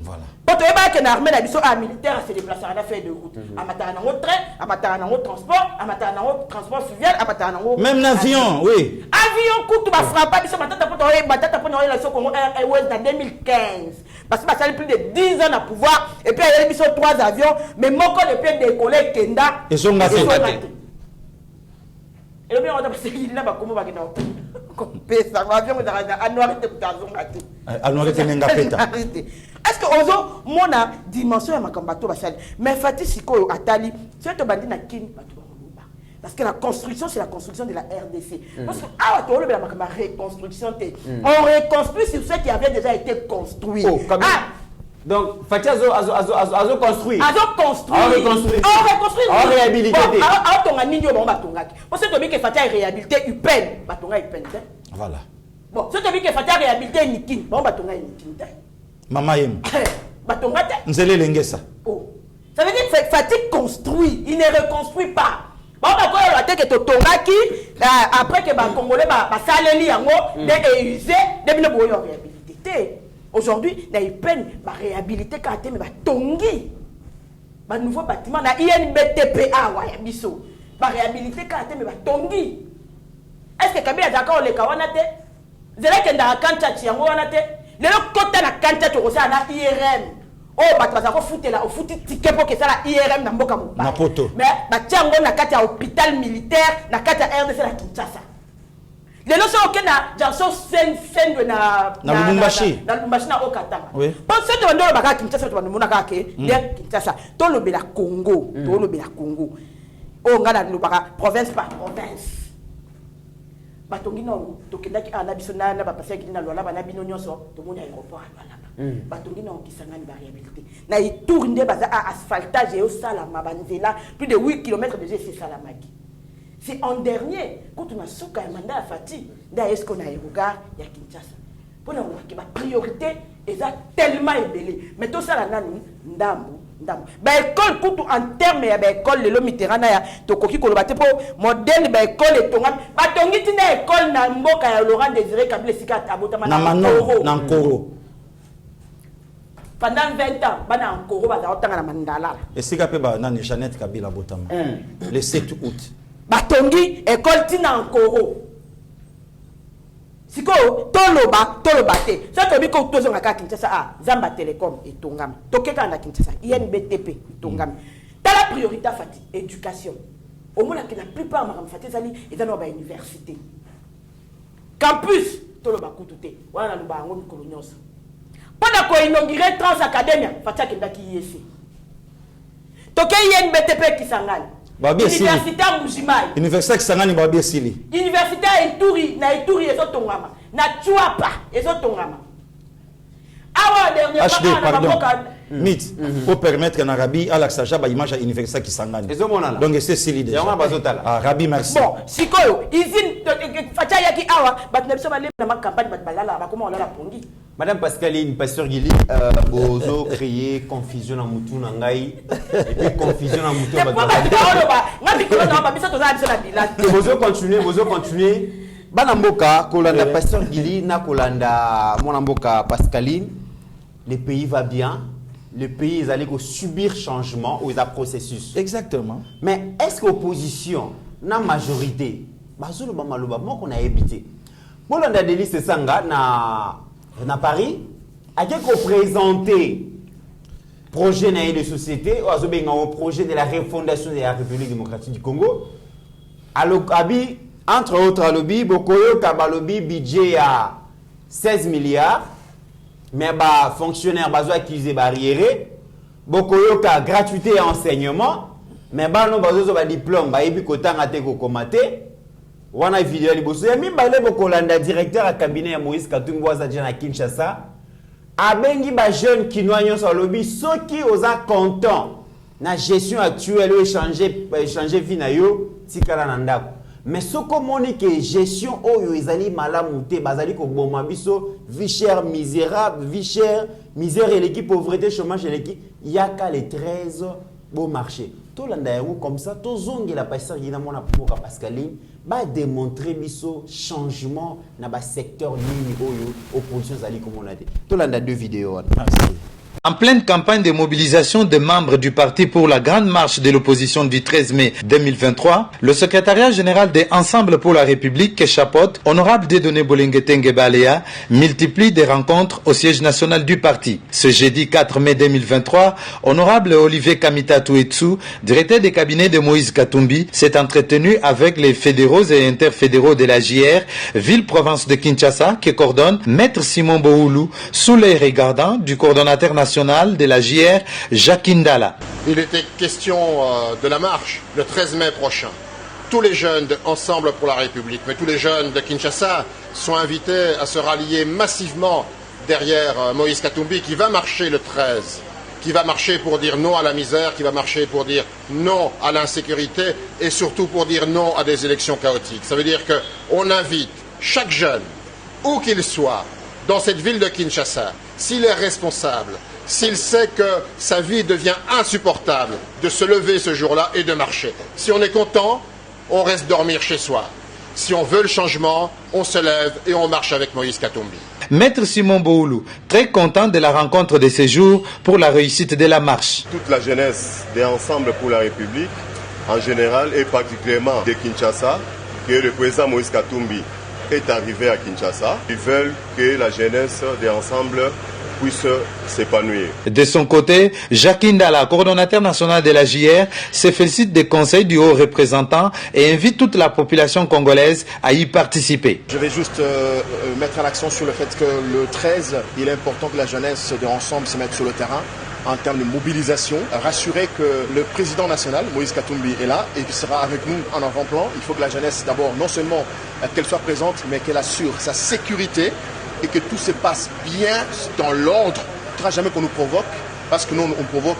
voilà Quand on est dans l'armée, militaire se déplace à la feuille de route. À matin en train, à matin en transport, à matin en transport fluvial, à matin en même l'avion, oui. Avion coûte ma frappe, ils sont batata pour la Congo Airways en 2015. Parce que ça a plus de 10 ans à pouvoir. Et puis il y a 3 avions, mais mon corps de pied décollé Kenda. Et sont gâtés. Et le bien on a passé il n'a pas comment va gagner. Comme pèse l'avion à noir de tazon gâté. À noir de n'engapeta. Est-ce que ozo mona dimension ya makambato basali mais fati sikoyo atali c'est to bandi na kini bato ba parce que la construction c'est la construction de la RDC parce que ah to le la makamba reconstruction on reconstruit sur ce qui avait déjà été construit donc fati azo construit on reconstruit on réhabilité on tonga ninyo ba batongaki parce que to bi ke fati réhabilité UPEN batonga UPEN voilà bon c'est to bi ke fati réhabilité Nikini ba batonga Nikini Mama yem. Batongate. Nzele lengesa. Oh. Ça veut dire que fatigue construit, il ne reconstruit pas. Bon bah quoi la tête que tongaki après que ba congolais ba saleli yango de usé de bino boyo réhabilité. Aujourd'hui, na peine ba réhabilité quand mais ba tongi. ba nouveau bâtiment na INBTPA wa ya biso ba réhabiliter ka te me ba tongi. Est-ce que Kabila d'accord le kawana te? Zela kenda kanta tiango wana te. Lelo kota na kanta to kosa na IRM. Oh ba tsa ko futela o futi ticket pour que ça la IRM na mboka mo. Na poto. Mais ba tiango na kata hôpital militaire na kata RDC la Kinshasa. Lelo so okena janso sen na Lubumbashi na Okatanga. Oui. Parce que ndo baka Kinshasa to mona ka ke Kinshasa. To lobela Congo, to lobela Congo. O ngana lobaka province par province. Batongi no to kendaki ana biso na ba passer ki na lola bana bino nyonso to mona aéroport ala. Batongi no kisanga ni variabilité. Na itour nde baza a asphaltage et au salama banzela plus de 8 km de GC Salamaki. C'est en dernier, quand on a soka un mandat à Fati, d'ailleurs, qu'on a un regard, il y a Kinshasa. Pour nous, la priorité est tellement élevée. Mais tout ça, là, ndambo. L'école, en termes de l'école, le Mitterrand, to koki kolobate pour modèle de l'école et tongam. Batongi tina école na mboka ya Laurent Désiré Kabila sika abotama na Nkoro. Pendant 20 ans, bana Nkoro baza otanga na mandala. Et sika pe ba na Jeannette Kabila abotama. Le 7 août. Batongi école tina Nkoro. Siko toloba te. Ça to biko tozo ngaka Kinshasa Zamba Telecom et tongam. Tokeka na Kinshasa INBTP tongam. Dans la priorité Fati éducation. Au moins que la plupart madame Fati zali et dans ba université. Campus toloba kutute. Wana luba ngo mikolo nyonso. Pendant ko inaugurer Trans Academia Fati kendaki yesi. Toke INBTP Kisangani. Université à Mujimai. Université Kisangani Babi Sili. Université à Ituri, na Ituri ezotongama, na Chuapa ezotongama. Awa dernier HD, pardon. Mythe, pour permettre qu'un Arabi à l'Axaja ba image à Université Kisangani. Donc c'est Sili déjà. Ah, Rabi merci. Bon, sikoyo, izine facha yaki awa, bat na biso ba na campagne bat balala ba comment on a la pongi. Madame Pascaline, Pasteur Guili, bozo créer confusion en mutu nangai et puis confusion en mutu bozo continuer bana mboka kolanda Pasteur Guili na kolanda mona mboka Pascaline, le pays va bien, le pays est allé subir changement ou un processus. Exactement. Mais est-ce que l'opposition na majorité bazolo ba maloba moko na habité bolanda Denis Sanga na Paris a présenté projet de société ou projet de la refondation de la République démocratique du Congo. Entre autres, à lobby, Bokoyo Kabalobi budget à 16 milliards, mais fonctionnaires accusés barriérés. Bokoyo ka gratuité et enseignement, mais no diplôme ebi kotanga te ko komate. Wana vidéo liboso ya mibale bokolanda directeur à cabinet ya Moïse Katumbi waza na Kinshasa abengi ba jeune kinois nyonso lobby soki oza content na gestion actuelle ou échanger vie na yo tikala na ndako mais soko moni que gestion oyo ezali malamu te bazali ko boma biso vie chère misérable vie chère misère et l'équipe pauvreté chômage et l'équipe yaka les 13 beau marché tout landa yango comme ça to zongi la pasteur gina mona pour Pascaline ba démontrer biso changement na ba secteur nini oyo opposition zali comme on a dit tout landa deux vidéos. Merci. En pleine campagne de mobilisation des membres du parti pour la grande marche de l'opposition du 13 mai 2023, le secrétariat général des Ensemble pour la République que chapeaute honorable Dieudonné Bolengetenge Balea multiplie des rencontres au siège national du parti. Ce jeudi 4 mai 2023, honorable Olivier Kamita Touetsu, directeur des cabinets de Moïse Katumbi, s'est entretenu avec les fédéraux et interfédéraux de la JR, ville-province de Kinshasa, que coordonne Maître Simon Boulou, sous les regardants du coordonnateur national de la JR, Jacques Indala. Il était question de la marche le 13 mai prochain. Tous les jeunes de Ensemble pour la République, mais tous les jeunes de Kinshasa sont invités à se rallier massivement derrière Moïse Katumbi qui va marcher le 13, qui va marcher pour dire non à la misère, qui va marcher pour dire non à l'insécurité et surtout pour dire non à des élections chaotiques. Ça veut dire qu'on invite chaque jeune, où qu'il soit, dans cette ville de Kinshasa, s'il est responsable, s'il sait que sa vie devient insupportable, de se lever ce jour-là et de marcher. Si on est content, on reste dormir chez soi. Si on veut le changement, on se lève et on marche avec Moïse Katumbi. Maître Simon Boulou, très content de la rencontre de ces jours pour la réussite de la marche. Toute la jeunesse des Ensemble pour la République, en général, et particulièrement de Kinshasa, que le président Moïse Katumbi est arrivé à Kinshasa. Ils veulent que la jeunesse des Ensemble puisse s'épanouir. De son côté, Jacques Indala, coordonnateur national de la JR, se félicite des conseils du haut représentant et invite toute la population congolaise à y participer. Je vais juste mettre l'accent sur le fait que le 13, il est important que la jeunesse de Ensemble se mette sur le terrain en termes de mobilisation, rassurer que le président national, Moïse Katumbi, est là et qu'il sera avec nous en avant-plan. Il faut que la jeunesse, d'abord, non seulement qu'elle soit présente, mais qu'elle assure sa sécurité et que tout se passe bien dans l'ordre. Il ne faudra jamais qu'on nous provoque, parce que nous, on provoque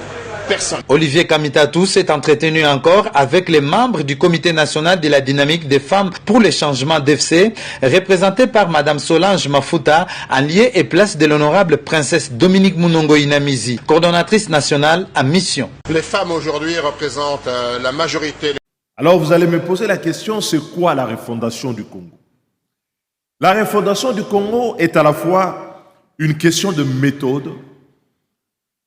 personne. Olivier Kamitatou s'est entretenu encore avec les membres du Comité national de la dynamique des femmes pour le changement d'FC, représenté par Madame Solange Mafuta, en lieu et place de l'honorable princesse Dominique Munongo Inamizi, coordonnatrice nationale à mission. Les femmes aujourd'hui représentent la majorité. Alors vous allez me poser la question, c'est quoi la refondation du Congo? La refondation du Congo est à la fois une question de méthode,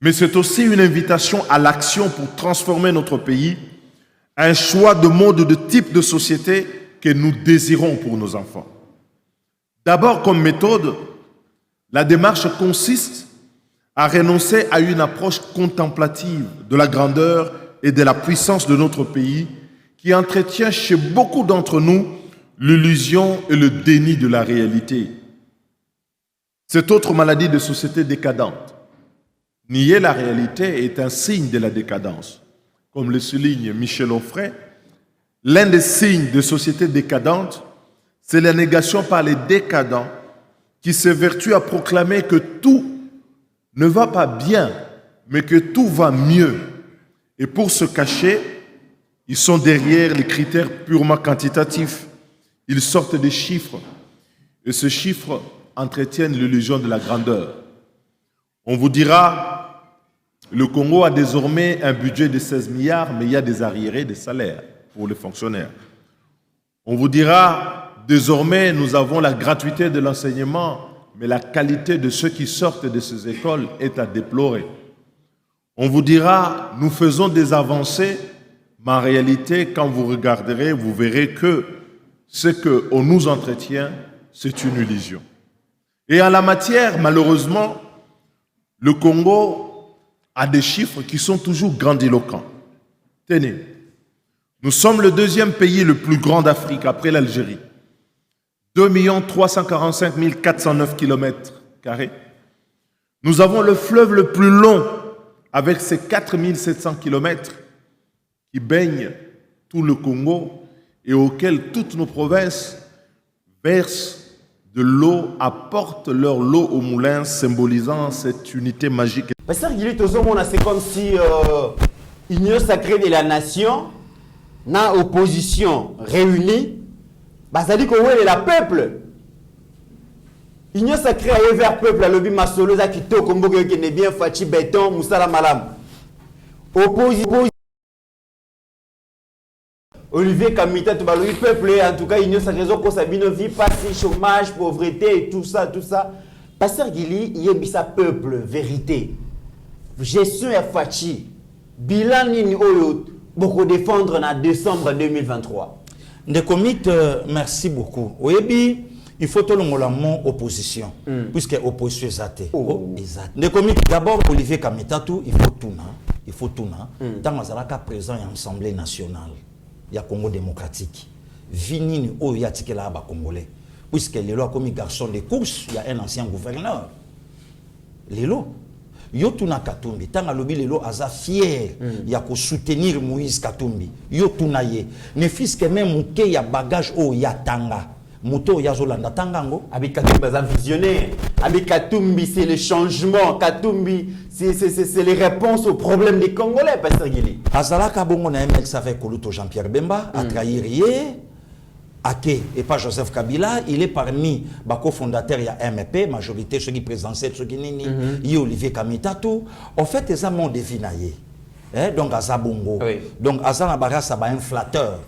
mais c'est aussi une invitation à l'action pour transformer notre pays, un choix de mode, de type de société que nous désirons pour nos enfants. D'abord, comme méthode, la démarche consiste à renoncer à une approche contemplative de la grandeur et de la puissance de notre pays qui entretient chez beaucoup d'entre nous l'illusion et le déni de la réalité. Cette autre maladie de société décadente. Nier la réalité est un signe de la décadence. Comme le souligne Michel Onfray, l'un des signes de société décadente, c'est la négation par les décadents qui s'évertuent à proclamer que tout ne va pas bien, mais que tout va mieux. Et pour se cacher, ils sont derrière les critères purement quantitatifs. Ils sortent des chiffres et ces chiffres entretiennent l'illusion de la grandeur. On vous dira, le Congo a désormais un budget de 16 milliards, mais il y a des arriérés de salaires pour les fonctionnaires. On vous dira, désormais nous avons la gratuité de l'enseignement, mais la qualité de ceux qui sortent de ces écoles est à déplorer. On vous dira, nous faisons des avancées, mais en réalité, quand vous regarderez, vous verrez que ce qu'on nous entretient, c'est une illusion. Et en la matière, malheureusement, le Congo a des chiffres qui sont toujours grandiloquents. Tenez, nous sommes le deuxième pays le plus grand d'Afrique après l'Algérie. 2 345 409 km². Nous avons le fleuve le plus long avec ses 4 700 km qui baigne tout le Congo et auquel toutes nos provinces versent de l'eau, apportent leur lot au moulin, symbolisant cette unité magique. Pasteur Guili, c'est comme si l'Union sacrée de la nation, dans opposition réunie, ça dit qu'on est la peuple. L'Union sacrée a vers peuple, à l'objet masolo, qui est au Congo, qui est bien Fachi Béton, Moussala Malam. Opposition. Olivier Kamita, tout le peuple, en tout cas, il y a sa raison pour sa vie passée, chômage, pauvreté et tout ça, tout ça. Pasteur Guili, il y a sa peuple, vérité. Gestion et Fachi. Bilan ni oyo, beaucoup défendre en décembre 2023. Ndekomit, merci beaucoup. Oui, il faut tout le monde opposition, puisque opposition est athée. Ndekomit, d'abord, Olivier Kamita, il faut tout. Tant que présent à l'Assemblée nationale. Il y a Congo démocratique. Vinini o yatike la ba congolais. Puisque les lois comme garçon de course, il y a un ancien gouverneur. Les lois. Yo tuna Katumbi, tant alobi les lois aza fier, il y a ko soutenir Moïse Katumbi. Yo tuna ye. Ne fils que même muke ya bagage o ya tanga. Moto ya zolanda tangango. Avec Katumbi baza visionnaire. Avec Katumbi c'est le changement. Katumbi c'est les réponses aux problèmes des Congolais, Pasteur Guili. Azalaka bongo na MX avec Koluto Jean-Pierre Bemba, a trahi Ake et pas Joseph Kabila, il est parmi les cofondateurs de MP, majorité ceux qui présentent ceux qui nini, il y a Olivier Kamitatou. En fait, les amants devinaillé. Donc Azabongo. Donc Azanabara ça un flatteur.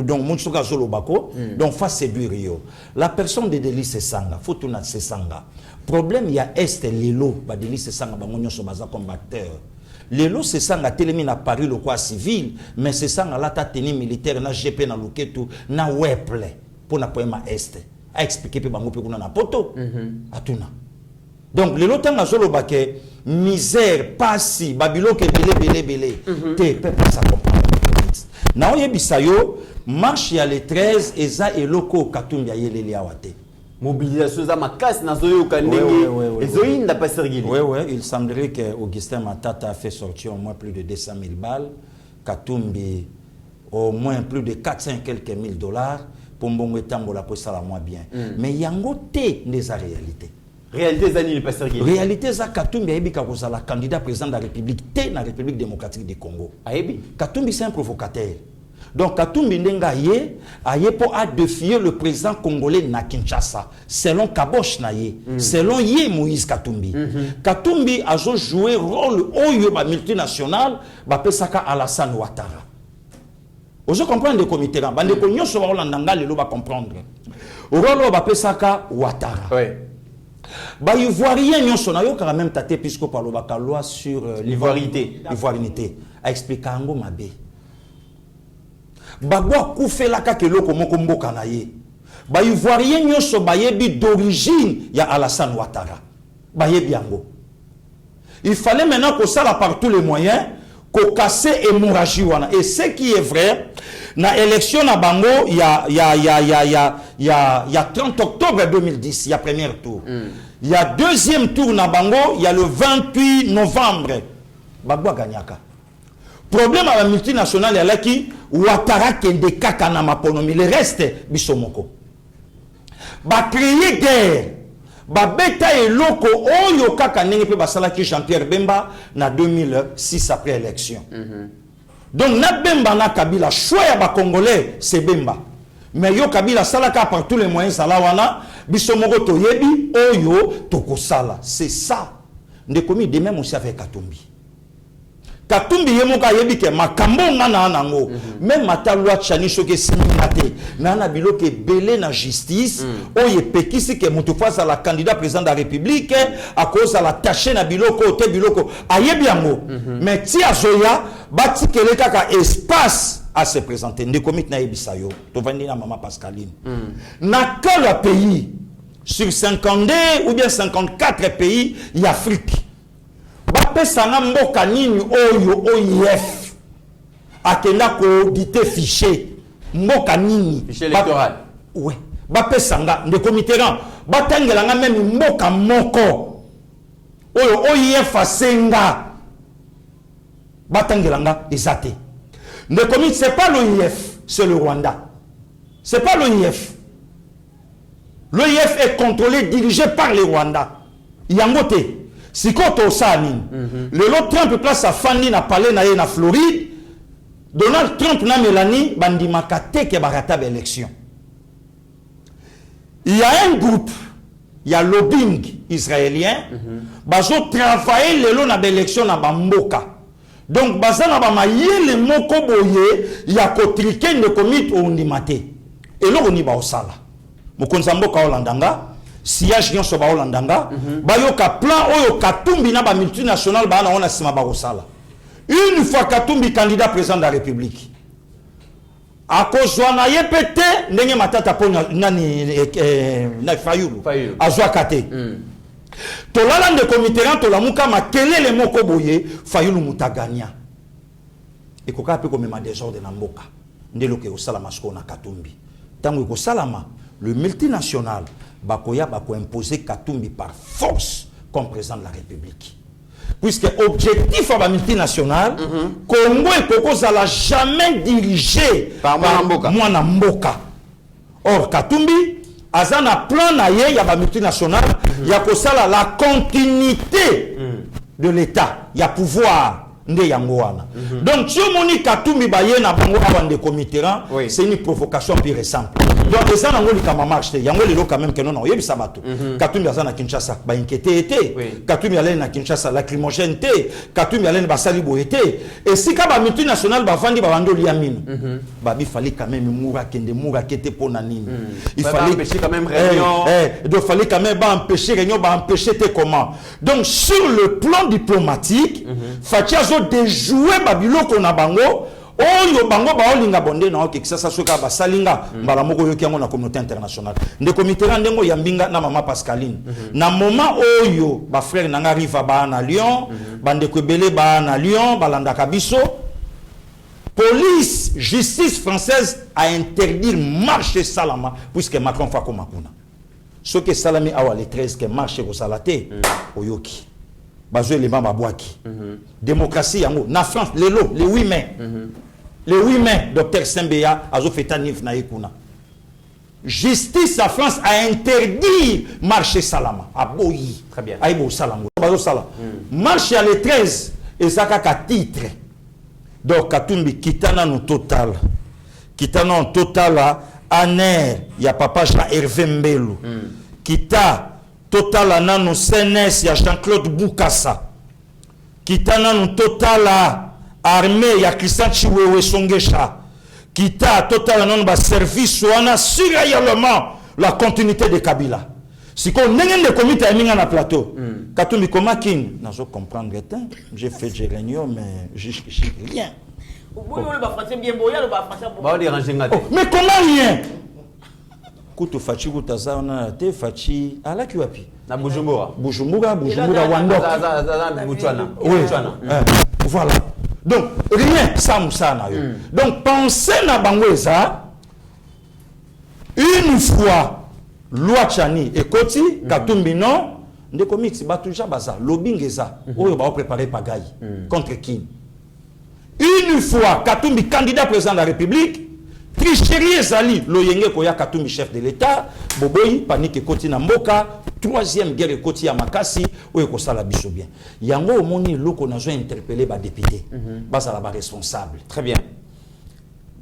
Donc mon choka zolo bako donc face séduire yo la personne de Délice Sanga faut tout na Sanga problème il y a est lelo ba Délice Sanga bango nyonso baza combatteur lelo Sanga telemi na Paris le quoi civil mais Sanga la ta tenue militaire na GP na Luketu na weple pour na poema est a expliquer pe bango pe kuna na poto atuna donc lelo tanga zolo bake misère pasi babilo ke belé te peuple ça comprend na oyebisa yo marche ya le 13 eza eloko Katumbi ayeleli awate mobilisation za makasi na zoyo kandenge ezoyi na pasteur Guili. Oui, il semblerait que Augustin Matata a fait sortir au moins plus de 200 000 balles, Katumbi au moins plus de 400 quelques mille dollars pour mbongo etambola pour ça la moins bien. Mais yango te ndeza réalité. Réalité zani le pasteur Guili. Réalité za Katumbi ayebi ka kozala candidat président de la République te na République démocratique du Congo. Ayebi Katumbi c'est un provocateur. Donc Katumbi ndenga aye pour a défier le président congolais na Kinshasa selon Kabosh na ye selon ye Moïse Katumbi. Katumbi a joué rôle oyo ba multinational ba pesaka Alassane Ouattara. Ozo comprendre le comité ba ndeko nyonso ba Holandanga lelo ba comprendre. Rôle ba pesaka Ouattara. Oui. Ba ivoirien nyonso na yo quand même tate puisque par le loi sur l'ivoirité a expliqué ngo mabe. Bagwa koufela ka keloko moko mboka na ye. Ba ivoirien nyonso bayebi d'origine ya Alassane Ouattara. Bayebi yango. Il fallait maintenant que ça par tous les moyens ko casser hémorragie wana et ce qui est vrai na élection na bango il y a 30 octobre 2010 il y a premier tour. Il y a deuxième tour na bango il y a le 28 novembre. Bagwa gagnaka. Problème à la multinationale il y a là qui Ouattara kende kaka na maponomi le reste bisomoko. Ba créer guerre. Ba beta eloko oyo kaka ndenge pe basala ki Jean-Pierre Bemba na 2006 après élection. Donc na Bemba na Kabila choix ya ba congolais c'est Bemba. Mais yo Kabila salaka par tous les moyens sala wana bisomoko toyebi oyo tokosala. C'est ça. Ndekomi de même aussi avec Katumbi. Katumbi yemoka yebi ke makambo ngana anango même matalwa chani shoke siminate nana biloke belé na justice oye pekisi ke mutu face à la candidat président de la République à cause à la tâche na biloko te biloko ayebi yango mais ti azoya bati kele kaka espace à se présenter ndekomit na yebisa yo to vandi na maman Pascaline na quel pays sur 52 ou bien 54 pays d'Afrique bape sanga mboka nini oyo OIF akenda ko auditer fichier mboka nini fichier électoral ouais bape sanga de comité rang batangelanga même mboka moko oyo OIF asenga batangelanga ezate de comité c'est pas l'OIF c'est le Rwanda c'est pas l'OIF est contrôlé dirigé par le Rwanda yangote si quand on s'anime, le lot Trump place à Fanny na palais na na Floride, Donald Trump na Mélanie bandi makate ke barata l'élection. Il y a un groupe, il y a lobbying israélien, bazo travailler le lot na l'élection na bamboka. Donc baza na ba mayele moko boye, il y a kotrike ne commit au ndimate. Et là on y ba osala. Mokonza mboka Holandanga siège nyonso ba Holandanga bayoka plan oyo Katumbi na ba multinational ba na ona sima ba kosala une fois Katumbi candidat président de la République akozwana yepete ndenge matata pona nani na Fayulu azwa kate tolala de comité rang to la muka makelele moko boye Fayulu mutaganya ekoka pe komema désordre na mboka ndeloke osala masko na Katumbi tango ekosalama le multinational bakoya bako imposer Katumbi par force comme président de la République. Puisque objectif à la multinationale, Congo et Koko n'a jamais dirigé par Mwana Mboka. Or Katumbi, azana plan na ye ya ba multinationale, ya kosala la continuité de l'État, ya pouvoir nde yango wana. Donc tio moni Katumbi baye na bango avant de Mitterrand, c'est une provocation pure et simple. Donc ça nango likama marche yango lelo quand même que non yebisa bato. Katumbi azana Kinshasa ba inquiété été, Katumbi allait na Kinshasa lacrymogène té, Katumbi allait na basali boyete et si ka ba multinational ba vandi ba bando liamine. Ba bi fallait quand même moura kete pona nini. Il fallait empêcher quand même réunion. Donc fallait quand même ba empêcher réunion, ba empêcher té comment. Donc sur le plan diplomatique, Fatiazo déjouer Babiloko na bango. Oyo bango ba olinga bonde na oke kisasa soka ba salinga mbala moko yoki yango na communauté internationale ndeko Mitterrand ndengo ya mbinga na mama Pascaline na moment oyo ba frère nanga riva ba na Lyon bandeko ebele ba na Lyon balanda kabiso police justice française a interdit marche salama puisque Macron fa koma kuna ce que salami awa les 13 que marche ko salate oyoki bazo les mama boaki démocratie yango na France le 8 mai le 8 mai, Dr Sembeya a fait un nif na ekuna. Justice à France a interdit marcher salama à Boyi. Très bien. Aïbo salango. Bazo sala. Marche à le 13 et ça ka titre. Donc Katumbi kitana no total. Kitana en total à Aner, ya papa Jean Hervé Mbelu. Kita total à nano CNS ya Jean-Claude Boukassa. Kitana no total à armée ya Christian Chiwewe Songesha kita total non ba service wana sur réellement la continuité de Kabila si qu'on n'engende de comité aminga na plateau Katumbi koma kin na zo comprendre temps j'ai fait des réunions mais j'ai rien mais comment rien kuto fachi kutaza ona te fachi ala kiwapi na Bujumbura Wandok voilà. Donc, rien, ça moussa. Donc, pensez na bangweza, une fois, loi Chani et Koti, Katumbi non, de comics, Batouja Baza, Lobingeza, où va préparer Pagaï, contre qui? Une fois, Katumbi candidat président de la République, tricherie Zali, Loyenge Koya Katumbi chef de l'État, Boboyi, panique Koti Namboka, troisième guerre Koti à Makasi, où est ça la biso bien. Yango Moni Loko n'a interpellé les députés, bas à la responsable. Très bien.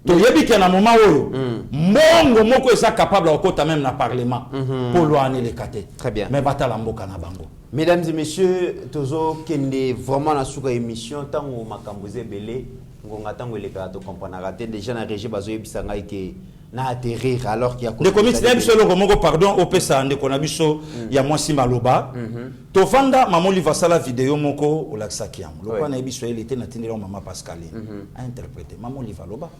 Donc, il y a un moment où Mongo Moko est capable de côté même dans le Parlement pour loiner les catés. Très bien. Mais Batala Mboka na bango. Mesdames et messieurs, Tozo Kende vraiment la souka émission tant que Makamboze Belé, on attend que les gars de comprendre déjà na régie bazo yebisanga ke na atterrir alors qu'il y a le comics n'a biso le moko pardon au pesa ndeko na biso ya mwasi maloba to vanda maman li va sala vidéo moko o laksaki am le kwa na biso il était na tindela maman Pascaline a interprété maman li va loba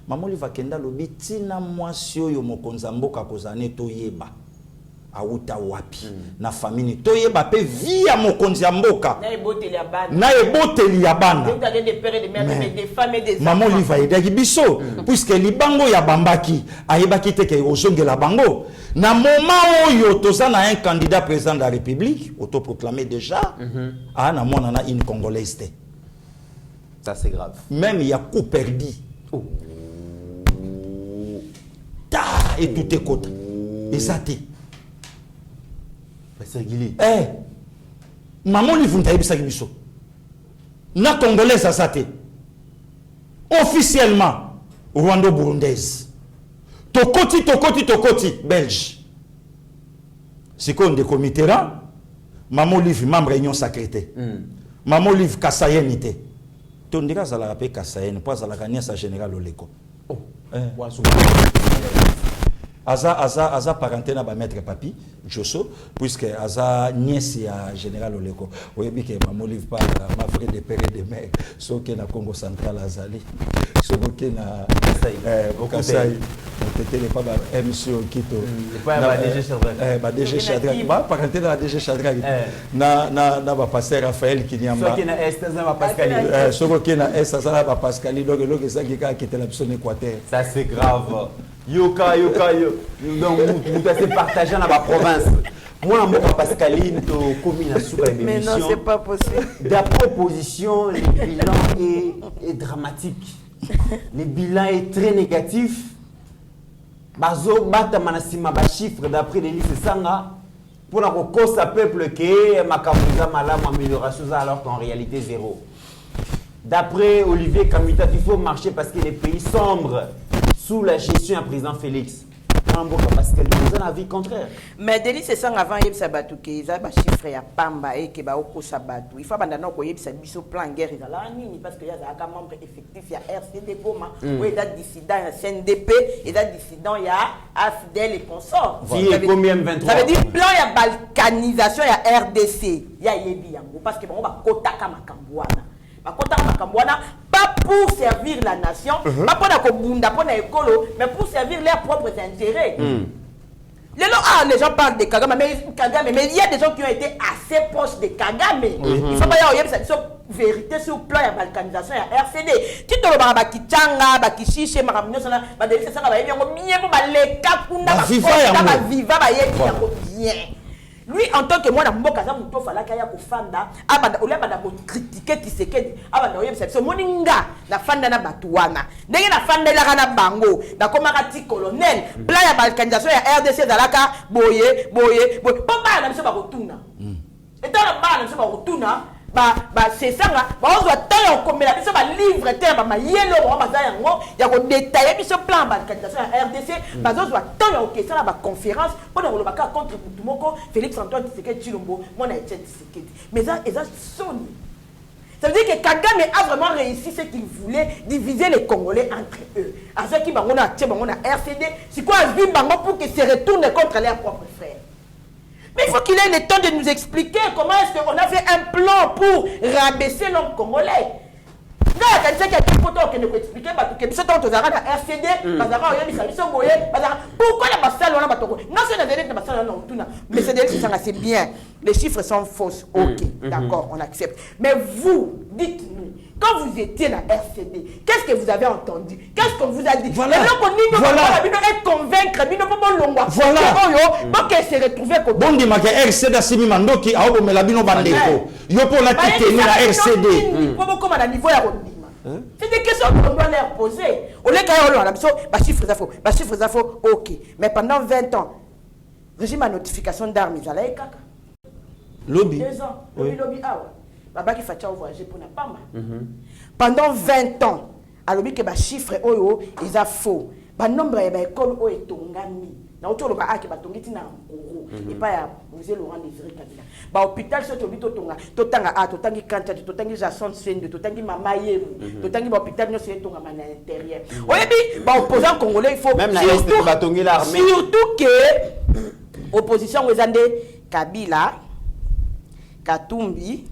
maman li va kenda lobi tina mwasi oyo mokonza mboka kozane to yeba auta wapi na famille toyeba pe via mokonzi ya mboka na eboteli ya bana maman li va edaki biso puisque libango ya bambaki ayebaki te ke ozongela bango na moment oyo toza na un candidat président de la République autoproclamé déjà na mona na une congolaise te ça c'est grave même il y a coup perdu et tout est côté et ça te maman li vunta yebisa biso na congolaise asate officiellement Rwando burundaise tokoti belge siko ndeko Mitterrand maman livre membre réunion sacrée maman livre kasayeni te tondira za la paix kasayeni pas za la kanyasa général Oleko Aza parenté na ba maître papi Josso puisque aza nièce ya général Oleko oyebi ke maman livre pas ma frère de père et de mère soki na Congo central azali soki na Kasai peut-être pas ba MC Okito ba DG Shadrack ba parenté na DG Shadrack na ba pasteur Raphaël Kinyamba soki na Est na ba Pascaline soki na Est ça ba Pascaline donc le ça qui a quitté la Équateur ça c'est grave. Yoka. Donc, vous avez partagé dans la province. Moi, je Pascaline, tu commune à Souka émission. Mais non, c'est pas possible. La proposition, le bilan est dramatique. Le bilan est très négatif. Bazo bata manasima ba chiffre d'après les listes sanga pour la cause à peuple que ma campagne malam amélioration alors qu'en réalité zéro. D'après Olivier Kamita, il faut marcher parce que les pays sombres sous la gestion du président Félix. Parce que nous avons un avis contraire. Mais Denis, c'est ça avant il y a des chiffres ya pamba et que ba oko sabatu. Il faut abandonner ko yebisa biso plan guerre là nini parce que y a un membre effectif ya RCD Goma, ou il y a dissident ya CNDP, il y a dissident ya AFDL et consorts. Combien 23. Ça veut dire plan ya balkanisation ya RDC. Ya yebi yango parce que bon ba kotaka makambwana. Pas pour servir la nation, pas pour la écolo, mais pour servir leurs propres intérêts. Les gens parlent de Kagame, mais il y a des gens qui ont été assez proches de Kagame. Il faut pas y avoir cette vérité sur le plan de la balkanisation et la RCD. Tu te vois, Bakichanga, Bakishiche, Maramino, Badeli, c'est ça, bien. Lui, en tant que moi, dans mon cas, il fallait qu'il y ait un fanda, il y a critiquer Tshisekedi, c'est moninga, la fanda na batuana. Dès la fanda la bango, la comarati colonel, plan ya balkanisation ya RDC dalaka, boye. Papa na biso ba rotuna. Et dans la bas na biso ba rotuna, c'est ça là, on doit tailler comme la biso ba livre terre ba yelo ba za yango, ya ko détailler biso plan balkanisation ya RDC, ba zo doit tailler OK ça la ba conférence, pour le baka contre Moko, Félix Antoine Tshisekedi Chilombo, mon Etienne Tshisekedi. Mais ça sonne. Ça veut dire que Kagame a vraiment réussi ce qu'il voulait, diviser les Congolais entre eux. À ceux qui ont RCD, c'est quoi un Bango pour qu'ils se retournent contre leurs propres frères. Mais il faut qu'il ait le temps de nous expliquer comment est-ce qu'on a fait un plan pour rabaisser l'homme congolais. Pourquoi c'est bien, les chiffres sont fausses, ok, d'accord, on accepte. Mais vous, dites-nous, quand vous étiez dans RCD, qu'est-ce que vous avez entendu? Qu'est-ce qu'on vous a dit? Voilà. Convaincre, voilà. Qu'elle s'est retrouvée comme bon dit que RCD Simi Mandoki a obo melabino bandeko. Yo pour la tête la RCD. C'est des questions qu'on doit leur poser. Au lieu qu'il chiffres d'infos, ok. Mais pendant 20 ans, régime à notification d'armes, ils allaient caca. Lobby. 2 ans. Lobby, Baba qui fait voyager pour la Pamba. Pendant 20 ans, à l'objet que les chiffres, ils sont faux. Le nombre d'écoles est tongami. Na autour ba aki batongiti na ngoro et pas ya musée Laurent Désiré Kabila ba hôpital so to bito tonga totanga totangi kanta totangi Jason Sende totangi mama yemu totangi ba hôpital no se tonga na intérieur oyebi ba opposant congolais il faut même la reste batongi l'armée surtout que opposition ezande Kabila Katumbi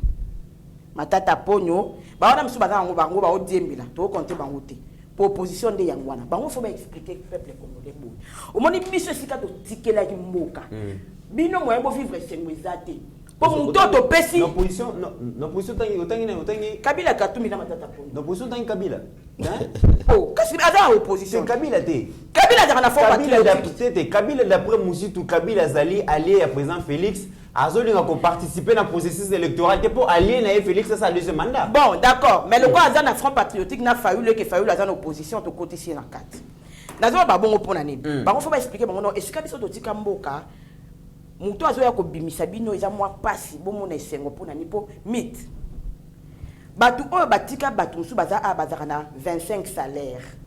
Matata Ponyo ba wana msuba zango bango ba odiembila to compter bango te opposition de Yangwana. Il faut expliquer au peuple congolais. Au moment où biso sika to tikela ki mboka. Bino moyen bo vivre sengwezate. Pour mon toto pesi. L'opposition tangi Kabila Katumbi na Matata Ponyo. L'opposition tangi Kabila. Oh, kasi aza opposition. Kabila te. Kabila za na forme patriotique. Kabila d'après Moussitou Kabila Zali allié à président Félix. Azolinga ko participer dans le processus électoral pour allier na Félix à sa deuxième mandat. Bon, d'accord, mais le quoi azan na front patriotique n'a fallu que fallu la opposition to côté ci na 4. Nazo ba bon pour nani. Ba faut pas expliquer bon non, est-ce que biso to tika mboka muto azo ya ko bimisa bino eza moi pasi bon mon esengo pour nani po mythe. Batu o batika batu su baza a bazaka na 25 salaires.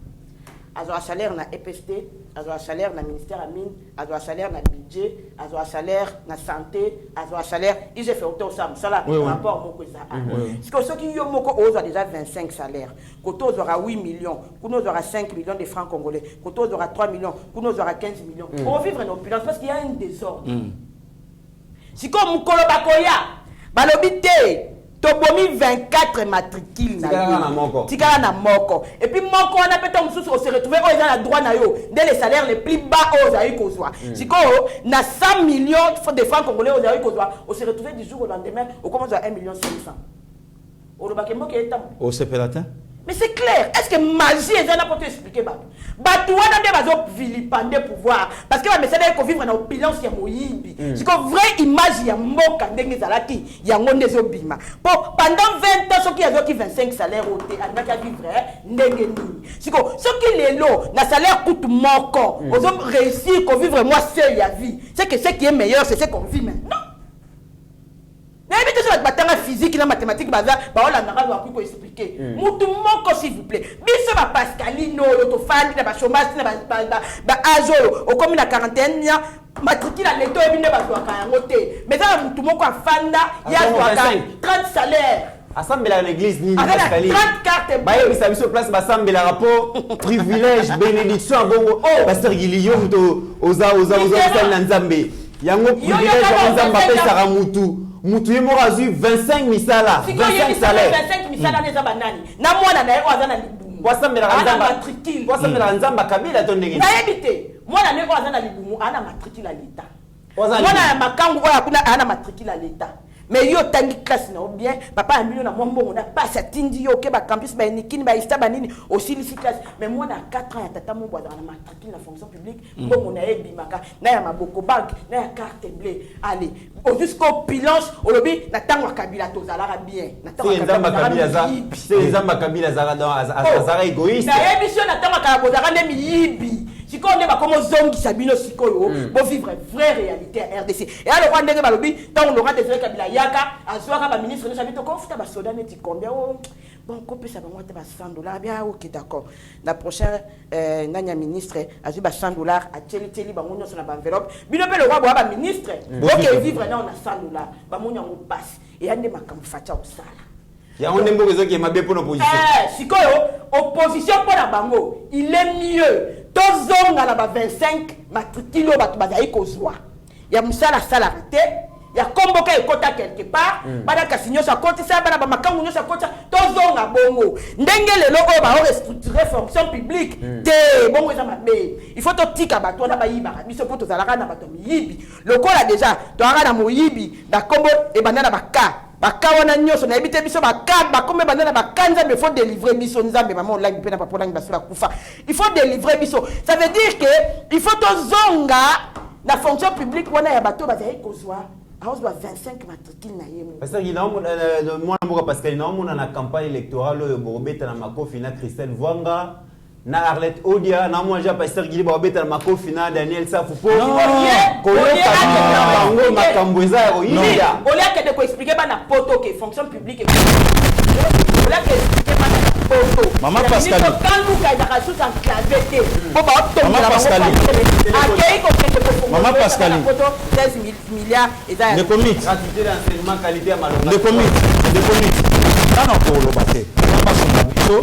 Azo salaire na EPST, azo salaire na ministère à mine, azo salaire na budget, azo salaire na santé, azo salaire, ils ont fait autant ça, ça là rapport moko ça. Parce que ceux qui yo moko ont déjà 25 salaires. Koto aura 8 millions, Kuno aura 5 millions de francs congolais, Koto aura 3 millions, Kuno aura 15 millions. On vivre en opulence parce qu'il y a un désordre. Si comme Mukolo Bakoya, balobité Tobomi 24 matricules Tikala na moko. Et puis moko on a peut-être on se retrouver au dans la droit na yo dès les salaires les plus bas aux aïe kozwa. Si ko na 100 millions de francs congolais aux aïe kozwa, on se retrouver du jour au lendemain on commence à 1,5 million. Au Lobakembo qui est tam. Au Sepelatin. Mais c'est clair, est-ce que magie est là pour te expliquer Batou wana de bazo vilipender pouvoir parce que mais ça doit vivre dans opulence ya moyibi. C'est que vraie image ya mboka ndenge zalaki ya ngonde zo bima. Pendant 20 ans ceux qui avaient 25 salaires au thé andaka vivre ndenge ni. C'est que ceux qui les lots na salaire coûte moko, ils ont réussi qu'on vivre moi seul ya vie. C'est que ce qui est meilleur c'est ce qu'on vit maintenant. Mais tout ça batanga physique na mathématique baza baolanda ba ko expliquer mutu moko s'il vous plaît biso ba Pascaline to fandi na ba chômage na ba azo au comme na quarantaine matricule à l'état et bien bazwaka yango te mais ça mutu moko afanda ya 30 salaires assemblée à l'église ni Pascaline 30 cartes baye bisabiso place basambela rapport privilège bénédiction bongo pasteur Guillaume muto oza na nzambe yango privilège nzamba pesa mutu yemo azui 25 misala 25 salaires 25 misala neza banani na mwana na yeko azana libumu wasambela matricule wasambela nzamba kabila to ndenge na yebite mwana na yeko azana libumu ana matricule à l'état mwana ya makangu oya kuna ana matricule à l'état mais yo tangi classe na bien papa amilio na mbongo na passe atindi yo ke ba campus ba nikini ba ista banini aussi lycée classe mais moi na 4 ans ya tata mo bwana na matricule na fonction publique mbongo na ebimaka na ya maboko bank na ya carte bleue allez jusqu'au pilance olobi na tango kabila tozalaka bien na tango kabila zara égoïste na émission na tango kabila tozalaka ne miyibi sikonde ba komo zongi sabino sikoyo bo vivre vraie réalité à RDC et alors quand ndenge balobi tango Laurent Désiré Kabila yaka azwaka ba ministre de sabito ko futa ba soda neti combien bon couper ça ba moi te ba $100 bien OK d'accord la prochaine nanya ministre azu ba $100 a teli ba monyo sur na enveloppe bino pe le roi ba ministre OK vivre na on a $100 ba monyo on passe et ande makambu facha osala ya on ndembo kezo ki mabe pour l'opposition sikoyo opposition pour la bango il est mieux tozonga na ba 25 matricule ba bazai kozwa ya musala sala te ya komboka ekota quelque part bana kasinyo sa koti sa bana ba makangu nyo sa koti tozonga bongo ndenge lelo o ba restructurer fonction publique te bongo eza mabe il faut to tika bato na ba yiba biso poto zalaka na bato miyibi lokola déjà to ara na moyibi da kombo e banana baka bakawana nyoso na ebite biso baka bakome banana bakanza mais faut délivrer biso nzambe maman online pe na papa online basula kufa il faut délivrer biso ça veut dire que il faut to zonga la fonction publique wana ya bato bazai kozwa aos ba 25 matricule na yemo parce que moi mboka Pascal na mona na campagne électorale oyo bobeta na makofi na Christelle Vwanga na Arlette Odia na moi ja pasteur Guili bobeta na makofi na Daniel Safupo koleka na bango makambo eza yo ya olia ke de ko expliquer ba na poto que fonction publique olia ke expliquer ba na poto Maman Pascaline quand nous ka da sous en clavete bo ba to Maman Pascaline akei ko ke Maman Pascaline poto 13 milliards et ça le comité gratuité d'enseignement qualité à malonga le comité non pour le battre pas son biso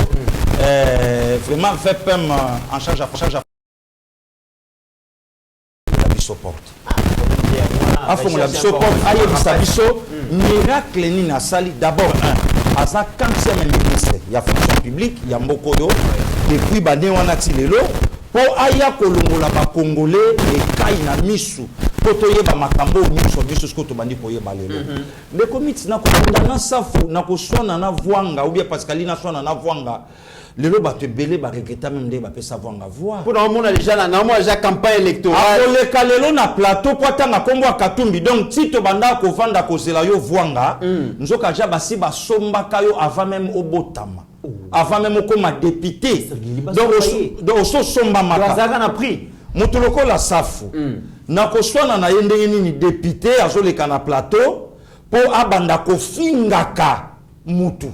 vraiment fait pem en charge la biso porte afon la biso porte aye biso miracle ni na sali d'abord un à sa 40e ministre il y a fonction publique il y a mbokoyo depuis bande wana tilelo pour aya kolongola ba congolais et kai na misu poto yeba makambo miso biso sko to bandi ko yeba lelo le comité na ko ndana safu na ko sona na Vwanga ou bien Pascaline na sona na Vwanga lelo ba te belé ba regretta même de ba pesa Vwanga voir pour on a déjà na moi déjà campagne électorale le kalelo na plateau kwa tanga kombo akatumbi donc tito banda ko vanda ko zela yo Vwanga nzoka ja basi ba somba kayo avant même obotama avant même comme député donc so somba maka ça na prix mutuloko la safu na ko swana na yendenge ni député azoleka na plateau pour abanda ko fingaka mutu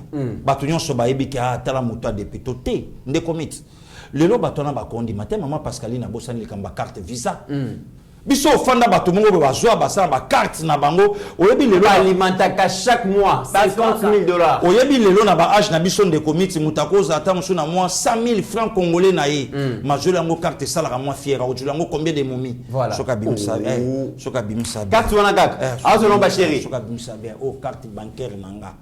bato nyonso bayebi ke atala mutu a député te nde komiti lelo bato na bakondi matin maman Pascaline na bosani likamba carte visa biso ofanda bato mongo bazwa basala ba carte na bango oyebi lelo alimentaka chaque mois $50,000 oyebi lelo na ba âge na biso nde komiti mutakoza ata musu na mois 100,000 francs congolais na ye majolo yango carte sala moi fiera ojula yango combien de momi soka bimsa soka bimsa carte wana kaka azolo ba chéri soka bimsa bien carte bancaire nanga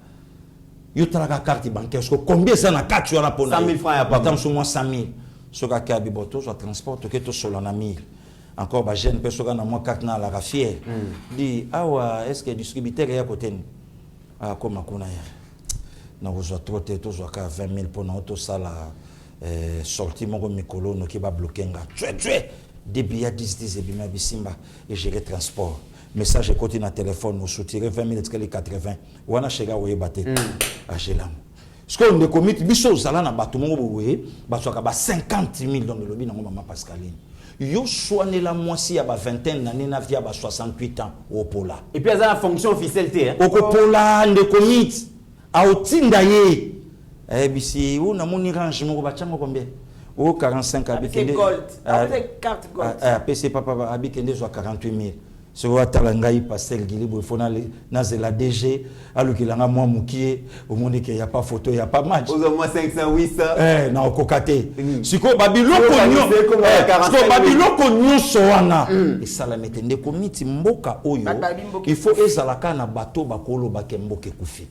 yo talaka carte bancaire parce que combien ça na carte wana pona 100,000 francs ya pas musu moins 100,000 soka ka biboto so transport to keto solo na 1000 encore ba jeune personne na moi carte na la rafière dit awa est-ce que distributeur ya côté ah comme kuna ya na ozo trotter to zo ka 20,000 pour na auto sala sorti mon mikolo no ki ba bloquer nga tué débit ya 10 et bima bisimba et gérer transport message côté na téléphone au soutirer 20,000 et 80 wana chega oye baté a gelam ce qu'on de commit biso sala na bato mongo boye bato ka ba 50,000 dans le lobby na maman Pascaline yo soigner la moitié à 21 d'années na via 68 ans au pola. Et puis, il y a une fonction officielle. Au pola, de commit, à Otindaye. Eh bien, si on a mon irange, mon bachango combien? Au 45 habitants. Gold. Avec carte gold. PC papa habitants soit 48 000. Ce que Talangaï Pastel Guilibou, il faut la DG, alors qu'il a moi moukié, au monde qu'il n'y a pas photo, il n'y a pas match. Au moins 500, 800. Non, cocaté. Si ko Babylon konyo soana. Et ça la mette ndeko miti mboka oyo. Il faut ezalaka na bateau bakolo bakemboke kufi.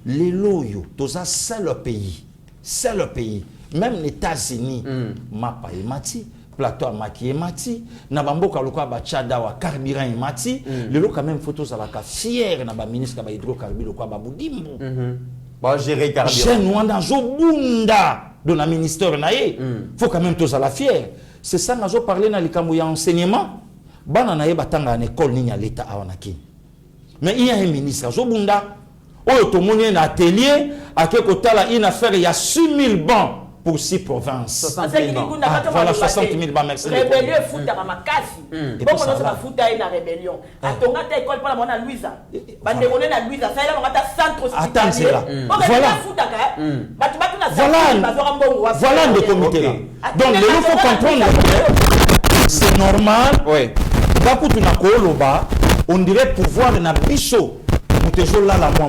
Les loyo, toza c'est le pays. C'est le pays. Même les États-Unis, mapa et mati. Plateau à maquiller mati, na bamboka lokwa ba tchada wa carburant mati, le lo quand même photos à la ka fier na ba ministre ba hydrocarbures lokwa ba budimbo. Ba gérer carburant. Jeune wanda zo bunda de la ministère na ye. Faut quand même tous à la fier. C'est ça nazo parler na likambo ya enseignement. Bana na ye batanga en école ni ya l'état awanaki. Mais il y a un ministre zo bunda. Oyo to moni na atelier ake kotala une affaire il y a 6000 bancs. Pour 6 provinces. 60 000 bancs. Voilà, 60 000 bancs, merci. Rébellion est foutue à Makassi. Bon, on a foutu à une rébellion. À ton gars, t'as école pour la monnaie à Louisa. Bande de monnaie à Louisa. Ça, il y a un centre hospitalier. Attends, c'est là. Voilà le comité là. Donc, il faut comprendre que c'est normal. Oui. On dirait pouvoir na biso. Moutejo là la moi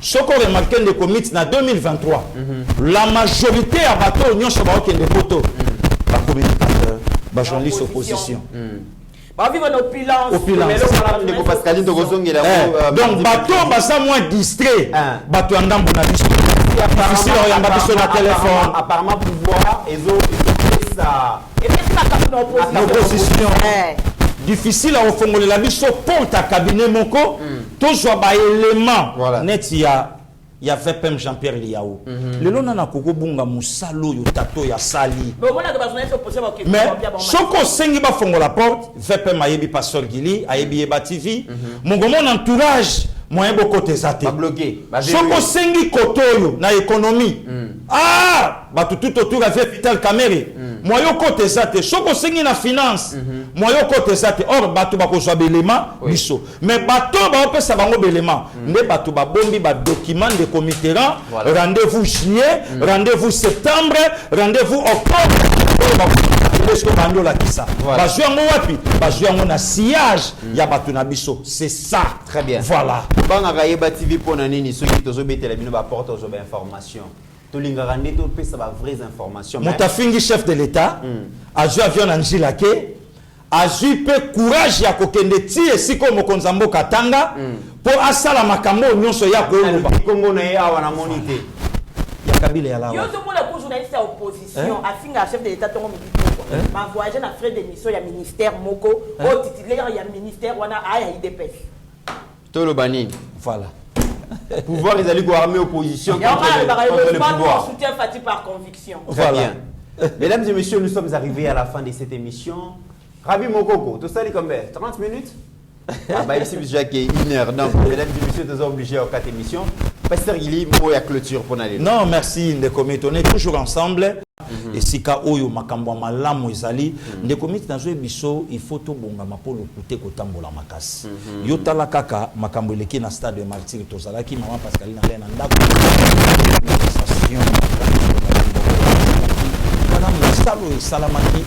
ce qu'on remarque les comités en 2023, la majorité à bateau n'y a pas de photos. La communicateur, la journaliste opposition. Donc bateau basa moins distrait. Bateau en dambo na biso. Difficile à bateau sur le téléphone. Apparemment pouvoir et ça. Et puis c'est l'opposition. Difficile à refongoler la biso pour ta cabinet moko. Toujours ba élément net il y a VPM Jean-Pierre Liao. Le lona na koko bunga musalo yo tato ya sali. Mais soko sengi ba fongo la porte, VPM ayebi pasteur Gili, ayebi Eba TV. Mon mon entourage moyen beaucoup tesate. Bloqué. Soko sengi kotoyo na économie. Ah, ba tout autour avec Vital Kamere. Moyo côté ça te soko sengi na finance moyo côté ça te or bato ba ko so belema biso mais bato ba pe sa bango belema ne bato ba bombi ba document de comité rendez-vous juillet rendez-vous septembre rendez-vous octobre est-ce que bando la kisa ba juango wapi ba juango na sillage ya bato na biso c'est ça très bien voilà banga ga Eba TV pona nini soki tozo betela bino ba porte ozo ba information. Vraies informations. Moutafingi chef de l'État, a joué avion en Gilake, a joué courage ya kokende ti esiko mokonzambo katanga pour asala makambo nyonso ya Kongo. Kongo na ya wana monité. Ya Kabila ya la. Yo to mona ko journaliste à opposition, a finga chef de l'État tongo mibiko. Ma voyager na frais d'émission ya ministère moko, au titulaire ya ministère wana aya IDPS. Tolo banini. Voilà. Pouvoir les alliés armés opposition contre le pouvoir. Soutien Fati par conviction. Très bien. Mesdames et messieurs, nous sommes arrivés à la fin de cette émission. Rabi Mokoko, tout ça, il est combien 30 minutes ici, déjà qu'il est 1 heure. Donc, mesdames et messieurs, nous sommes obligés à 4 émissions. Pasteur Gili, mot et clôture pour aller. Non, merci. Les comités, on est toujours ensemble. Et si ka oyo makambo malamu ezali les comités dans biso il faut to bonga mapolo kuté ko tambola makasi yo tala kaka makambo eleki na stade de martyr tozalaki maman Pascaline na ndako voilà musalo et salamaki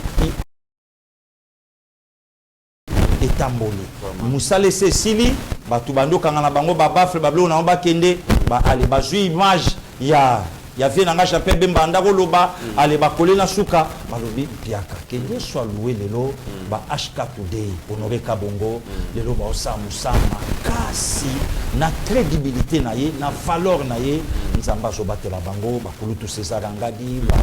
etamboli musale sesili batu bando kanga na bango ba bafle bablo na ba kende ba ali ba jui image ya vie nanga chapé bemba ndako loba ale ba kolena suka balobi piaka kende soit loué lelo ba HK today honoré kabongo lelo ba osa musama kasi na crédibilité na ye na valeur na ye nzamba zo batela bango ba kulutu César Ngadi ba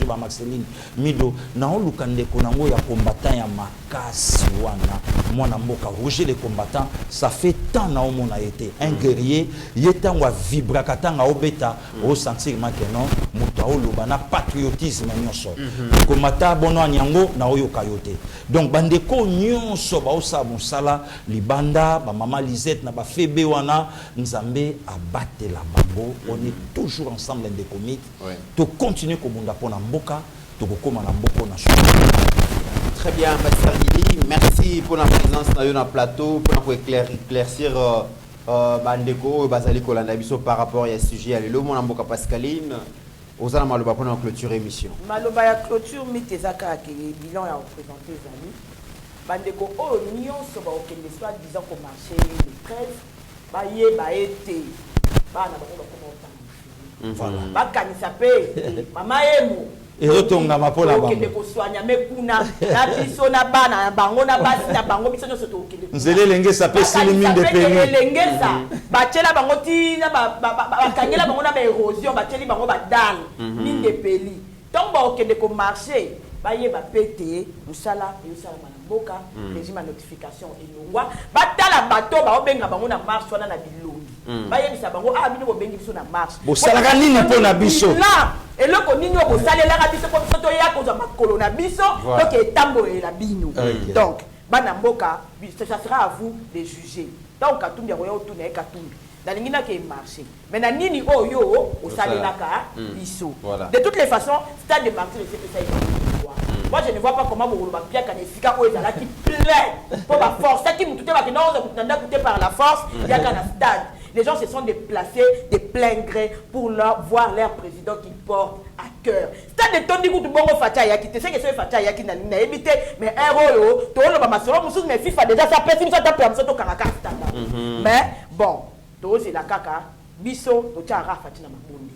ba Marceline Mido na oluka ndeko nango ya combattant ya makasi wana mwana mboka Roger les combattants ça fait tant na omona été un guerrier yetango vibra katanga obeta au sentir que non muto oloba na patriotisme nyonso combattant bono nyango na oyo kayote donc bandeko nyonso ba osa mosala libanda ba mama Lisette na ba febe wana nzambe abatela bango on est toujours ensemble des comités to continuer ko bunda pona mboka to kokoma na mboko na Très bien, Master Guili. Merci pour la présence dans le plateau, pour éclaircir Bandeko et Bazali Kolandabiso par rapport à ce sujet. Allez, le monde en Pascaline. Osana Maloba pour clôture émission. Maloba ya clôture mitezaka ke bilan ya représenter les amis. Bandeko o nyonso ba okende soit disant ko marché le 13 ba ye ba été ba na ba ko voilà. Ba kanisa pe mama emo ezotongama mpo na bango okende kosoanya mekuna na biso na bana na bango na basi na bango biso nyonso tokende nzele elengesa mpe sili minde pene elengesa batiela bango tina bakangela bango na baérosion batieli bango badale minde peli ntongo baokende komarché bayeba pete mosala eyosalama na mboka régime ya notification elongwa batala bato baobenga bango na marche wana na bilongi bayebisa bango bino bobengi biso na marche bosalaka nini mpo na biso eloko nini oyo bosalelaka biso mpo biso toya kozwa makolo na biso toke etambolela bino donc bana mboka ça sera à vous de juger donc katumbi yango ya otuna ye katumbi nalingi nake marché mais na nini oyo osalelaka biso de toutes les façons stade de martyr c'est ça. Moi, je ne vois pas comment vous voulez bien qu'on ait où il y a qui plaît pour la force. Ça qui nous touche, par la force, il y a qu'un stade. Les gens se sont déplacés de plein gré pour voir leur président qui porte à cœur. Stade de Tony Goutoubono Fataya qui te sait que c'est Fataya qui n'a évité, mais un rôle, tout le monde m'a dit, mais FIFA déjà, ça peut être ça peut être Karaka. Mais bon, tout c'est la caca, biso, tout a Fatina Mabondi.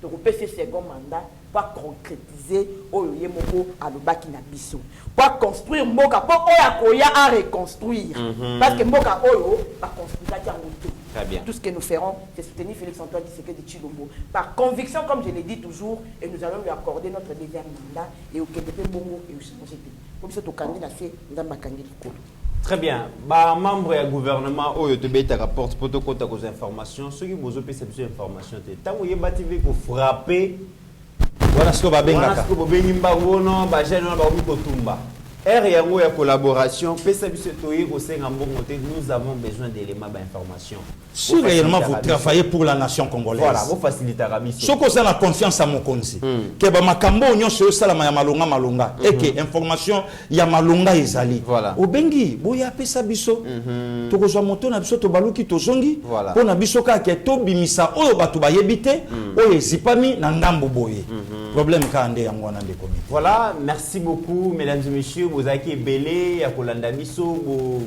Donc, on peut ce second mandat pour concrétiser oyo moko alobaki na biso pour construire mboka pour oya à reconstruire parce que mboka oyo va construire très bien. Tout ce que nous ferons c'est soutenir Félix Antoine Tshisekedi Tshilombo par conviction comme je l'ai dit toujours et nous allons lui accorder notre deuxième mandat et au Québec bongo et au changer comme ça to candidat c'est ndamba kangi likolo. Très bien. Bah membre du gouvernement oyo to beta rapport pour to kota aux informations ceux qui vous opé cette information tant vous yeba TV ko frapper voilà ce que va bien voilà ce que vous bengi mbangono ba jeune na ba mi kotumba R yango ya collaboration pesa biso toyi ko senga mbongo te nous avons besoin d'éléments d'information si réellement vous travaillez pour la nation congolaise voilà vous facilitez la mission ce que ça la confiance à mon konzi que ba makambo nyonso salama ya malonga et que information ya malonga ezali voilà obengi boya pesa biso to ko moto na biso to baluki to zongi po na biso ka ke to bimisa oyo batu ba yebite oyo ezipami na ngambo boye problème ka ande yango na ndeko. Voilà, merci beaucoup mesdames et messieurs. Vous avez belé à Kolanda Miso, vous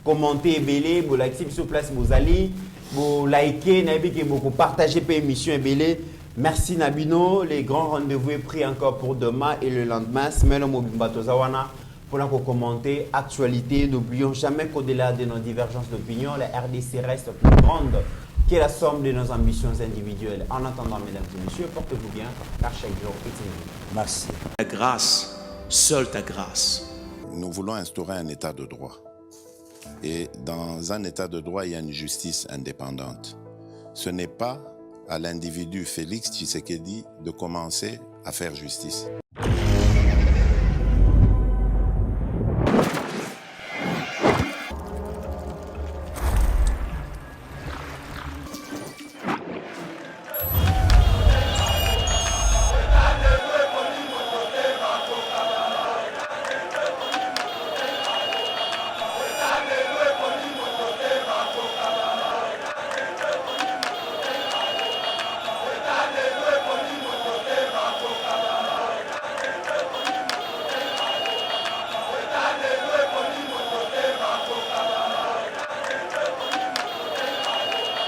commentez belé, vous likez sur place, vous allez, vous likez, vous partagez l'émission belé. Merci Nabino, les grands rendez-vous est pris encore pour demain et le lendemain. Semaine au Mobimbato Zawana pour commenter actualité. N'oublions jamais qu'au-delà de nos divergences d'opinion, la RDC reste plus grande que la somme de nos ambitions individuelles. En attendant, mesdames et messieurs, portez-vous bien, car chaque jour est une. Merci. Ta grâce, seule ta grâce. Nous voulons instaurer un état de droit. Et dans un état de droit, il y a une justice indépendante. Ce n'est pas à l'individu Félix Tshisekedi de commencer à faire justice.